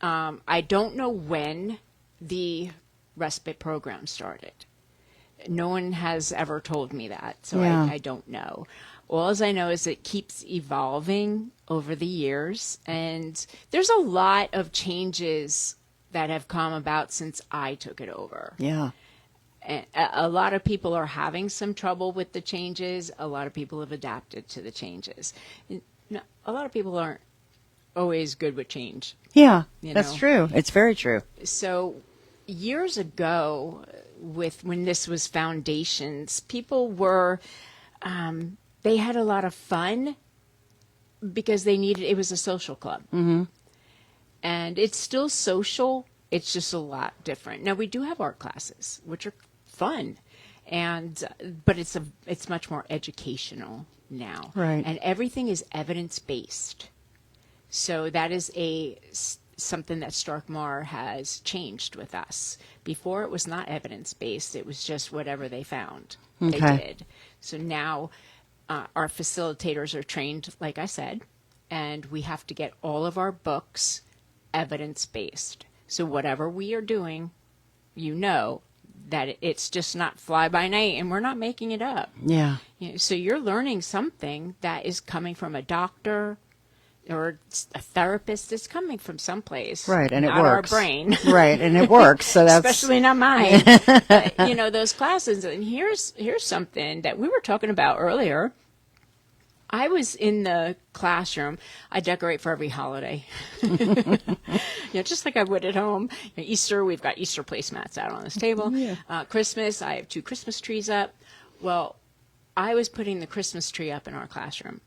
I don't know when the respite program started. No one has ever told me that, so Yeah. I don't know. All I know is it keeps evolving over the years, and there's a lot of changes that have come about since I took it over. Yeah. And a lot of people are having some trouble with the changes. A lot of people have adapted to the changes. And a lot of people aren't always good with change. Yeah. You That's know. true. It's very true. So years ago, when this was foundations, people were, they had a lot of fun because it was a social club. Mm-hmm. And it's still social. It's just a lot different. Now we do have art classes, which are fun, but it's much more educational now. Right. And everything is evidence-based. So that is something that Starkmar has changed with us. Before it was not evidence-based. It was just whatever they found. They Okay. did. So now our facilitators are trained, like I said, and we have to get all of our books evidence-based. So whatever we are doing, that it's just not fly-by-night, and we're not making it up. Yeah. So you're learning something that is coming from a doctor or a therapist. It's coming from someplace. Right, and it not works. our brain. Right, and it works. So that's Especially not mine. Those classes. And here's something that we were talking about earlier. I was in the classroom. I decorate for every holiday. Just like I would at home. Easter, we've got Easter placemats out on this table. Yeah. Christmas, I have 2 Christmas trees up. Well, I was putting the Christmas tree up in our classroom.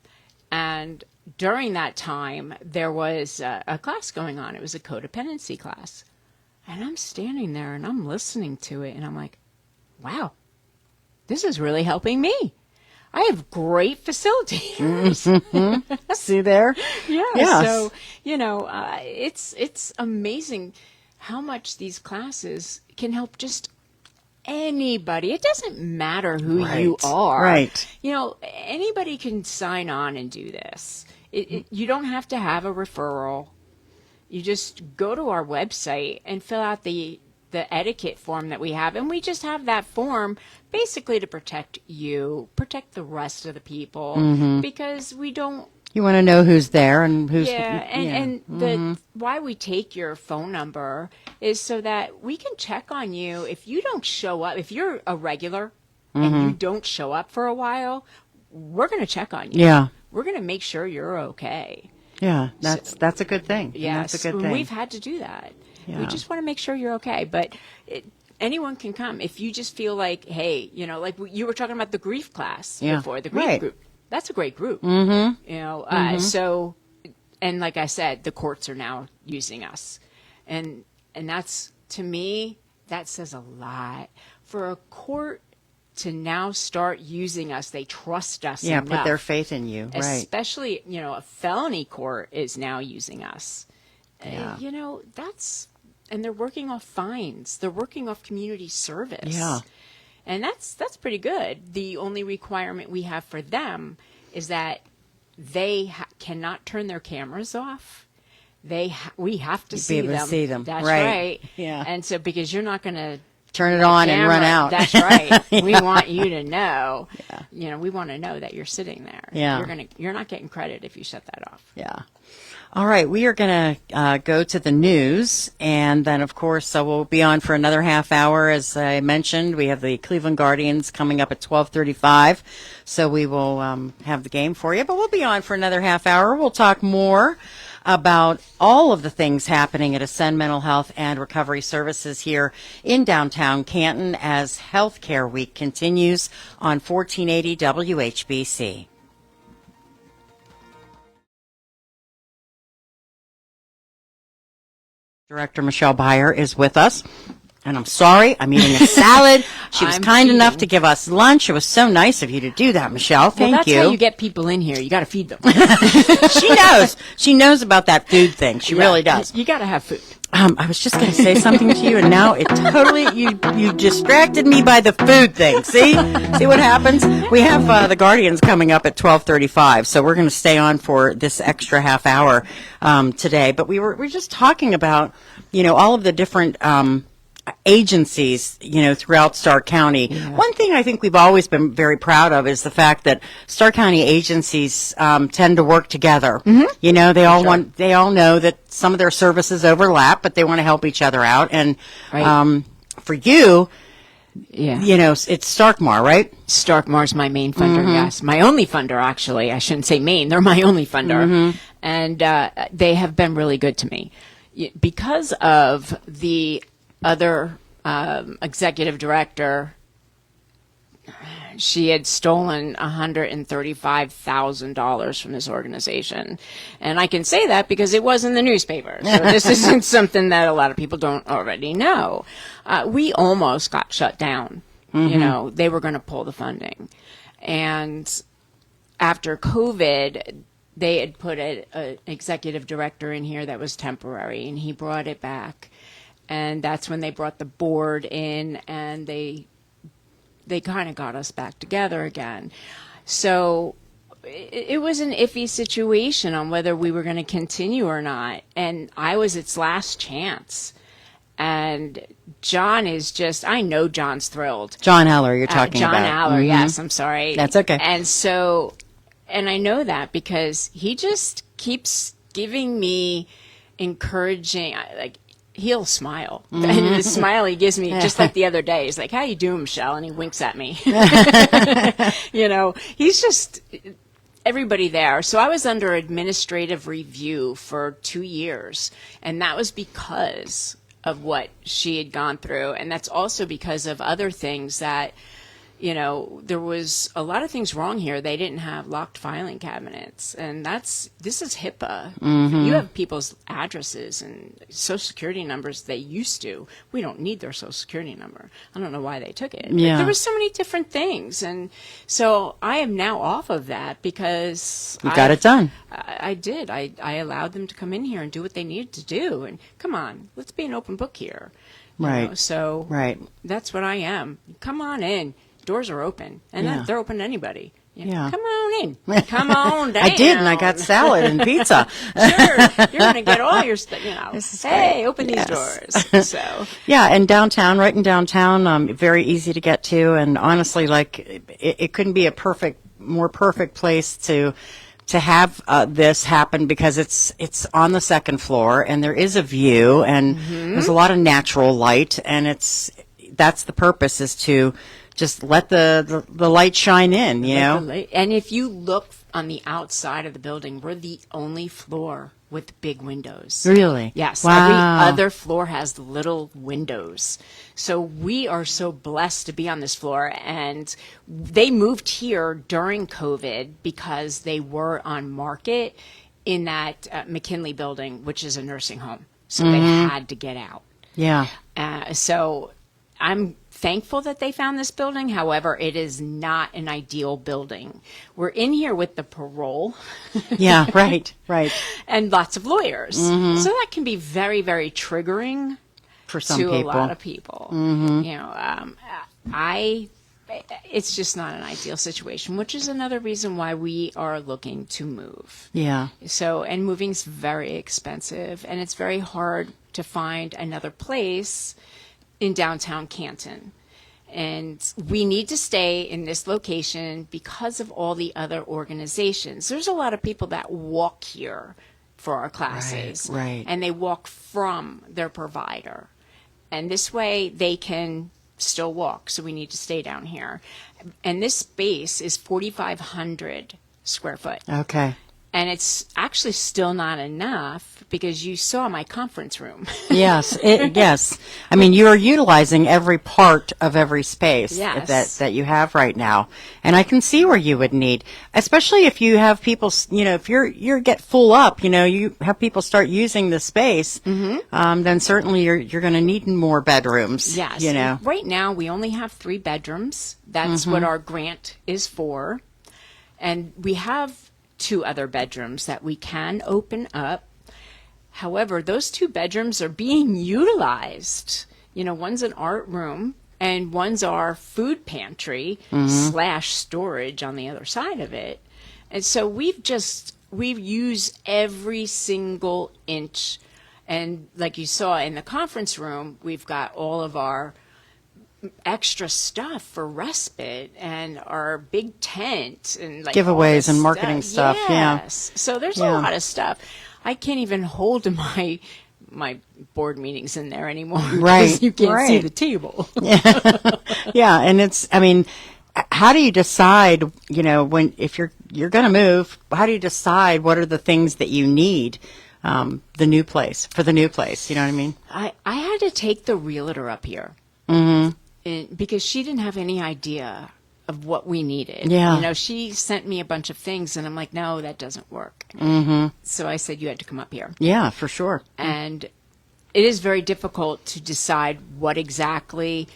And during that time, there was a class going on. It was a codependency class. And I'm standing there and I'm listening to it. And I'm like, wow, this is really helping me. I have great facilitators. see there. Yeah. Yes. So, it's amazing how much these classes can help just anybody. It doesn't matter who you Right. are. Right. Anybody can sign on and do this. You don't have to have a referral. You just go to our website and fill out the etiquette form that we have. And we just have that form basically to protect you, protect the rest of the people, because we don't. You want to know who's there and who's. And why we take your phone number is so that we can check on you. If you don't show up, if you're a regular and you don't show up for a while, we're going to check on you. Yeah. We're going to make sure you're okay. Yeah, that's a good thing. Yes, That's a good thing. we've had to do that. We Yeah. just want to make sure you're okay. But anyone can come. If you just feel like, hey, like you were talking about the grief class before, the grief group. That's a great group. Mm-hmm. So, and like I said, the courts are now using us. And that's, to me, that says a lot. For a court to now start using us, they trust us enough. Put their faith in you, right. Especially, a felony court is now using us. Yeah. And they're working off fines. They're working off community service. Yeah. And that's pretty good. The only requirement we have for them is that they cannot turn their cameras off. We have to be able to see them. That's Right. right. Yeah. And so, because you're not going to Turn it on and run camera. out. That's right. We want you to know. We want to know that you're sitting there. Yeah. You're not getting credit if you shut that off. Yeah. All right, we are going to go to the news, and then, of course, we'll be on for another half hour. As I mentioned, we have the Cleveland Guardians coming up at 12:35, so we will have the game for you. But we'll be on for another half hour. We'll talk more about all of the things happening at Ascend Mental Health and Recovery Services here in downtown Canton as Healthcare Week continues on 1480 WHBC. Director Michelle Beyer is with us. And I'm sorry, I'm eating a salad. She was kind enough to give us lunch. It was so nice of you to do that, Michelle. Thank Well, that's you. how you get people in here. You got to feed them. She knows. She knows about that food thing. She really does. You got to have food. I was just going to say something to you, and now it totally, you distracted me by the food thing. See what happens? We have the Guardians coming up at 12:35, so we're going to stay on for this extra half hour today. But we're just talking about, all of the different agencies, throughout Stark County. Yeah. One thing I think we've always been very proud of is the fact that Stark County agencies tend to work together. Mm-hmm. They all know that some of their services overlap, but they want to help each other out. And for you, it's Starkmar, right? Starkmar's my main funder, yes. My only funder, actually. I shouldn't say main. They're my only funder. Mm-hmm. And they have been really good to me. Because of the other executive director, she had stolen $135,000 from this organization. And I can say that because it was in the newspaper. So this isn't something that a lot of people don't already know. We almost got shut down. Mm-hmm. They were going to pull the funding. And after COVID, they had put an executive director in here that was temporary, and he brought it back. And that's when they brought the board in, and they kind of got us back together again. So it was an iffy situation on whether we were going to continue or not. And I was its last chance. And John is just, I know John's thrilled. John Aller, you're talking about. John Aller, mm-hmm. Yes, I'm sorry. That's okay. And so, and I know that because he just keeps giving me encouraging, he'll smile. Mm-hmm. And the smile he gives me, just like the other day, he's like, "How you doing, Michelle?" And he winks at me. He's just everybody there. So I was under administrative review for 2 years, and that was because of what she had gone through. And that's also because of other things that, there was a lot of things wrong here. They didn't have locked filing cabinets. And this is HIPAA. Mm-hmm. You have people's addresses and social security numbers they used to. We don't need their social security number. I don't know why they took it. Yeah. But there were so many different things. And so I am now off of that because you got it done. I did. I allowed them to come in here and do what they needed to do. And come on, let's be an open book here. Right. So that's what I am. Come on in. Doors are open, and they're open to anybody. Yeah. Come on in. Come on down. I did, and I got salad and pizza. Sure. You're going to get all your stuff, Hey, open these doors. So. Yeah, and downtown, right in downtown, very easy to get to, and honestly, it couldn't be a more perfect place to have this happen because it's on the second floor, and there is a view, and there's a lot of natural light, and that's the purpose is to just let the light shine in, you know? And if you look on the outside of the building, we're the only floor with big windows. Really? Yes. Wow. Every other floor has little windows. So we are so blessed to be on this floor. And they moved here during COVID because they were on market in that McKinley building, which is a nursing home. So they had to get out. Yeah. So I'm thankful that they found this building. However, it is not an ideal building. We're in here with the parole. Yeah, right. And lots of lawyers. So that can be very, very triggering For some to people. a lot of people. You know, it's just not an ideal situation, which is another reason why we are looking to move. Yeah. So, and moving's very expensive, and it's very hard to find another place in downtown Canton. And we need to stay in this location because of all the other organizations. There's a lot of people that walk here for our classes. Right. And they walk from their provider. And this way they can still walk. So we need to stay down here. And this space is 4,500 square foot. Okay. And it's actually still not enough because you saw my conference room. Yes. Yes. I mean, you are utilizing every part of every space Yes. that you have right now. And I can see where you would need, especially if you have people, you know, if you're get full up, you know, you have people start using the space, then certainly you're going to need more bedrooms. Yes. You know. Right now, we only have 3 bedrooms. That's what our grant is for. And we have 2 other bedrooms that we can open up. However, those 2 bedrooms are being utilized. You know, one's an art room and one's our food pantry / storage on the other side of it. And so we've used every single inch. And like you saw in the conference room, we've got all of our extra stuff for respite and our big tent and like all Giveaways this and marketing stuff, yeah. Yes. So there's a Yeah. lot of stuff. I can't even hold my board meetings in there anymore. 'Cause Right, you can't see right. the table. Yeah, and it's, I mean, how do you decide, you know, if you're going to move, how do you decide what are the things that you need for the new place, you know what I mean? I had to take the realtor up here. Because she didn't have any idea of what we needed. Yeah. You know, she sent me a bunch of things, and I'm like, no, that doesn't work. So I said, you had to come up here. Yeah, for sure. And it is very difficult to decide what exactly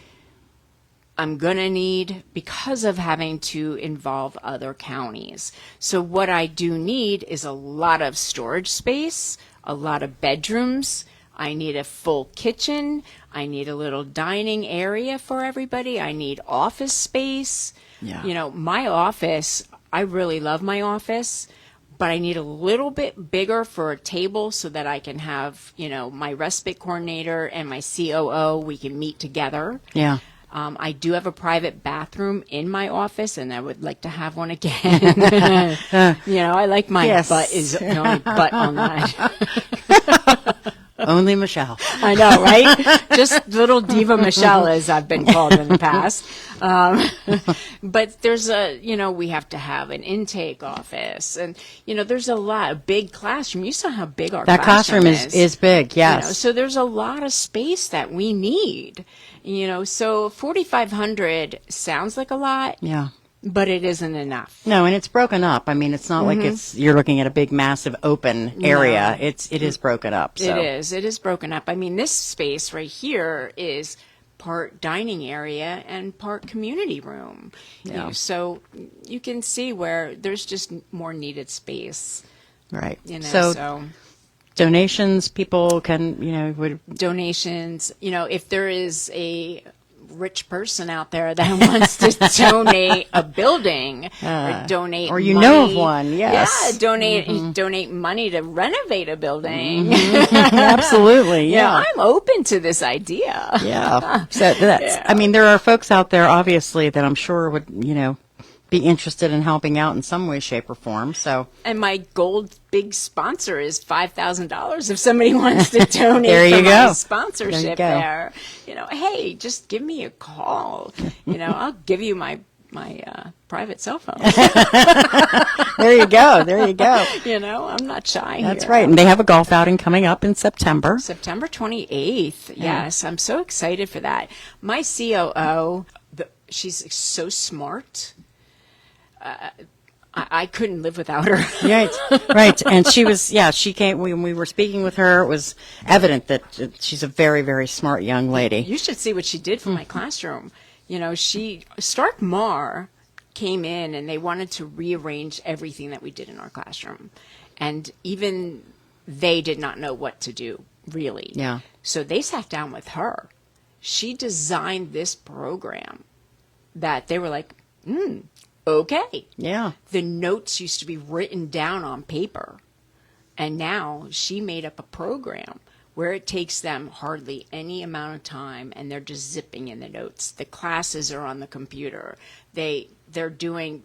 I'm going to need because of having to involve other counties. So what I do need is a lot of storage space, a lot of bedrooms. I need a full kitchen. I need a little dining area for everybody. I need office space. Yeah. You know, my office, I really love my office, but I need a little bit bigger for a table so that I can have, you know, my respite coordinator and my COO, we can meet together. Yeah. I do have a private bathroom in my office, and I would like to have one again. You know, I like my Yes. butt is the only butt on that. Only Michelle. I know, right? Just little Diva Michelle, as I've been called in the past. But there's you know, we have to have an intake office. And, you know, there's a big classroom. You saw how big our That classroom is big, You know, yes. so there's a lot of space that we need. You know, so 4,500 sounds like a lot, Yeah. but it isn't enough. No, and it's broken up. I mean, it's not like you're looking at a big, massive open area. It is broken up. So. It is broken up. I mean, this space right here is part dining area and part community room. You know, so you can see where there's just more needed space. Right. You know, so donations, people can, you know, would. Donations, you know, if there is a rich person out there that wants to donate a building or donate or you money, know of one, yes. Yeah, donate money to renovate a building. Absolutely, Yeah, yeah. I'm open to this idea. Yeah. So that's, I mean, there are folks out there, obviously, that I'm sure would, you know, be interested in helping out in some way, shape, or form. So And my gold big sponsor is $5,000 if somebody wants to donate There you for my go. There you sponsorship go. there. Hey, just give me a call. I'll give you my private cell phone. there you go. There you go. I'm not shy. That's here. right. And they have a golf outing coming up in September. September 28th. Yes, I'm so excited for that. My COO, she's so smart. I couldn't live without her. Right, right. And she came, when we were speaking with her, it was evident that she's a very, very smart young lady. You should see what she did for my classroom. Stark Mar came in and they wanted to rearrange everything that we did in our classroom. And even they did not know what to do, really. Yeah. So they sat down with her. She designed this program that they were like, okay. Yeah. The notes used to be written down on paper. And now she made up a program where it takes them hardly any amount of time and they're just zipping in the notes. The classes are on the computer. They're doing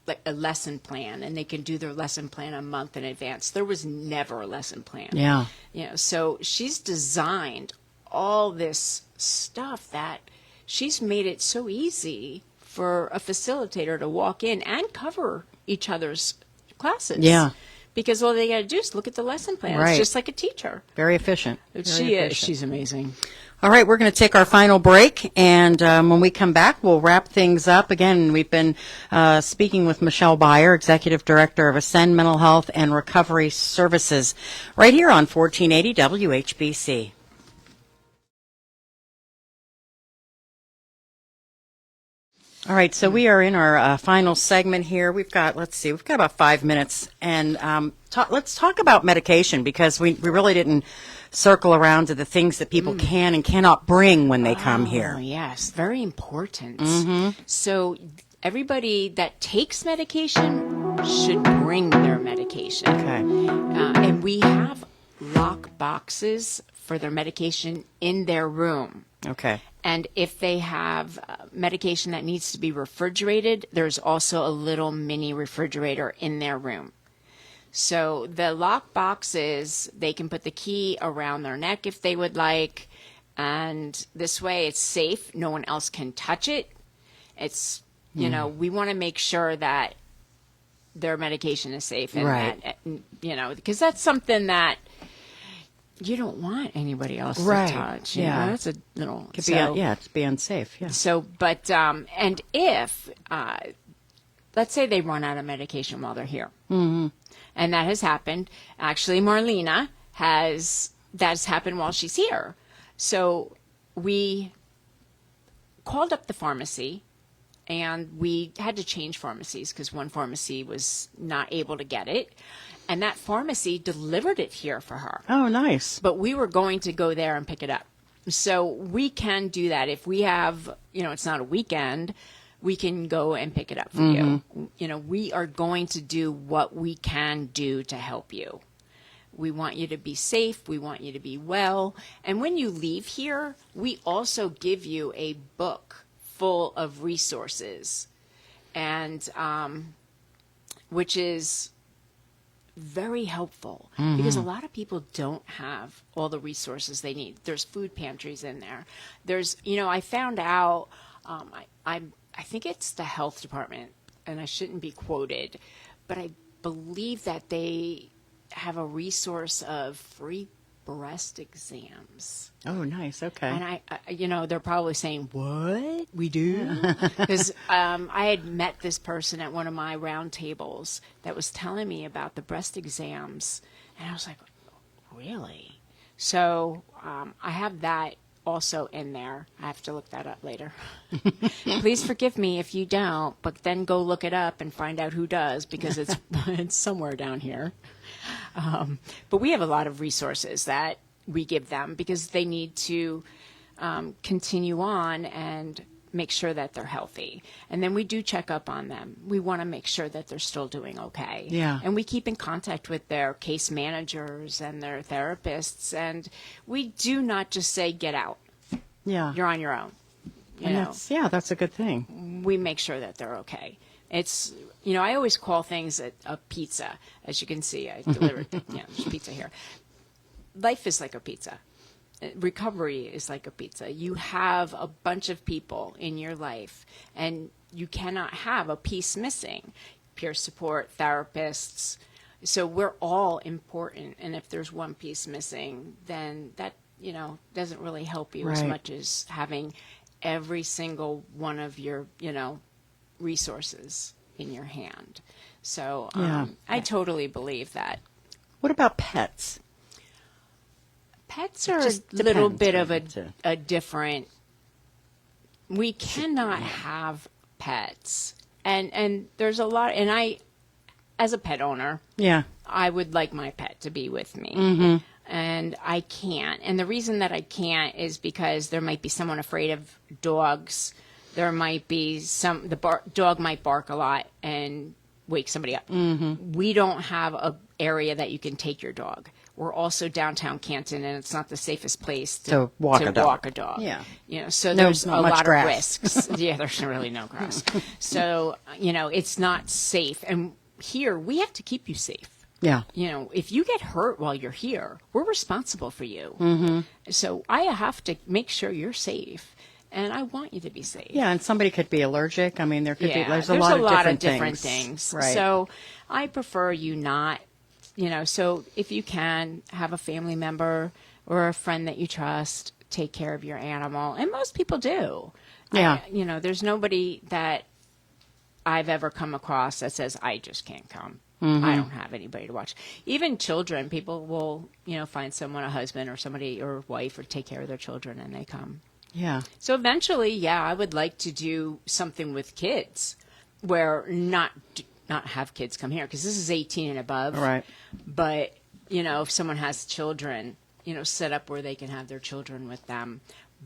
like a lesson plan, and they can do their lesson plan a month in advance. There was never a lesson plan. Yeah. So she's designed all this stuff that she's made it so easy for a facilitator to walk in and cover each other's classes. Yeah. Because all they got to do is look at the lesson plan. Right. It's just like a teacher. Very efficient. She is. She's amazing. All right, we're going to take our final break, and when we come back, we'll wrap things up. Again, we've been speaking with Michelle Beyer, Executive Director of Ascend Mental Health and Recovery Services, right here on 1480 WHBC. All right, so we are in our final segment here. We've got about 5 minutes, and let's talk about medication, because we really didn't circle around to the things that people can and cannot bring when they come here. Oh, yes, very important. Mm-hmm. So everybody that takes medication should bring their medication. Okay. And we have lock boxes for their medication in their room. Okay. And if they have medication that needs to be refrigerated, there's also a little mini refrigerator in their room. So the lock boxes, they can put the key around their neck if they would like. And this way it's safe. No one else can touch it. It's, we want to make sure that their medication is safe. And right. that, because that's something that you don't want anybody else right. to touch. Yeah. It's a little. To be unsafe. Yeah. So, but, and if, let's say they run out of medication while they're here. Mm-hmm. And that has happened. Actually, Marlena that's happened while she's here. So we called up the pharmacy, and we had to change pharmacies because one pharmacy was not able to get it. And that pharmacy delivered it here for her. Oh, nice. But we were going to go there and pick it up. So we can do that. If we have, it's not a weekend, we can go and pick it up for you. We are going to do what we can do to help you. We want you to be safe. We want you to be well. And when you leave here, we also give you a book full of resources, and which is very helpful because a lot of people don't have all the resources they need. There's food pantries in there. There's, I found out, I think it's the health department, and I shouldn't be quoted, but I believe that they have a resource of free breast exams. Oh, nice. Okay. And I they're probably saying, what? We do? Because I had met this person at one of my round tables that was telling me about the breast exams. And I was like, really? So I have that also in there. I have to look that up later. Please forgive me if you don't, but then go look it up and find out who does, because it's somewhere down here. But we have a lot of resources that we give them because they need to continue on and make sure that they're healthy. And then we do check up on them. We want to make sure that they're still doing okay. Yeah. And we keep in contact with their case managers and their therapists. And we do not just say, get out. Yeah. You're on your own. That's a good thing. We make sure that they're okay. It's, I always call things a pizza. As you can see, I delivered, there's pizza here. Life is like a pizza. Recovery is like a pizza. You have a bunch of people in your life, and you cannot have a piece missing. Peer support, therapists. So we're all important. And if there's one piece missing, then that, doesn't really help you as Right. much as having every single one of your, resources in your hand. So Yeah. I totally believe that. What about pets? Pets are just a little depends, bit of right, too. a different. We cannot have pets, and there's a lot. And I, as a pet owner, Yeah. I would like my pet to be with me, and I can't. And the reason that I can't is because there might be someone afraid of dogs. There might be dog might bark a lot and wake somebody up. We don't have a area that you can take your dog. We're also downtown Canton, and it's not the safest place To walk a dog. Yeah. Yeah. So No, there's not a much lot grass. of risks. Yeah, there's really no grass. So, it's not safe. And here, we have to keep you safe. Yeah. If you get hurt while you're here, we're responsible for you. So I have to make sure you're safe, and I want you to be safe. Yeah, and somebody could be allergic. I mean, there could be, there's a there's lot a of lot of different things. Right. So I prefer you not, so if you can have a family member or a friend that you trust take care of your animal, and most people do. Yeah. There's nobody that I've ever come across that says, I just can't come. Mm-hmm. I don't have anybody to watch. Even children, people will, find someone, a husband or somebody or wife, or take care of their children, and they come. Yeah. So eventually, I would like to do something with kids where not have kids come here, because this is 18 and above. Right. But, if someone has children, set up where they can have their children with them.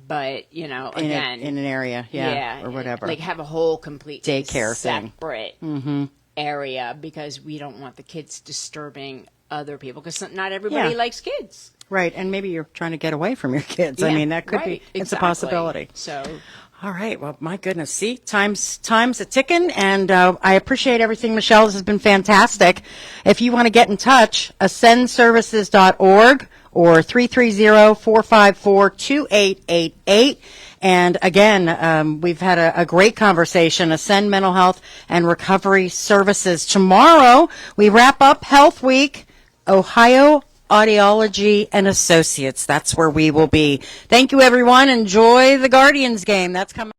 But, again. In an area, yeah, or whatever. Like have a whole complete Daycare thing. separate area, because we don't want the kids disturbing other people, because not everybody Yeah. likes kids. Right, and maybe you're trying to get away from your kids. I Yeah, mean, that could right, be, it's a exactly. possibility. So, All right, well, my goodness, see, time's a ticking, and I appreciate everything, Michelle. This has been fantastic. If you want to get in touch, ascendservices.org or 330-454-2888. And again, we've had a great conversation, Ascend Mental Health and Recovery Services. Tomorrow, we wrap up Health Week, Ohio Audiology and Associates. That's where we will be. Thank you, everyone. Enjoy the Guardians game. That's coming.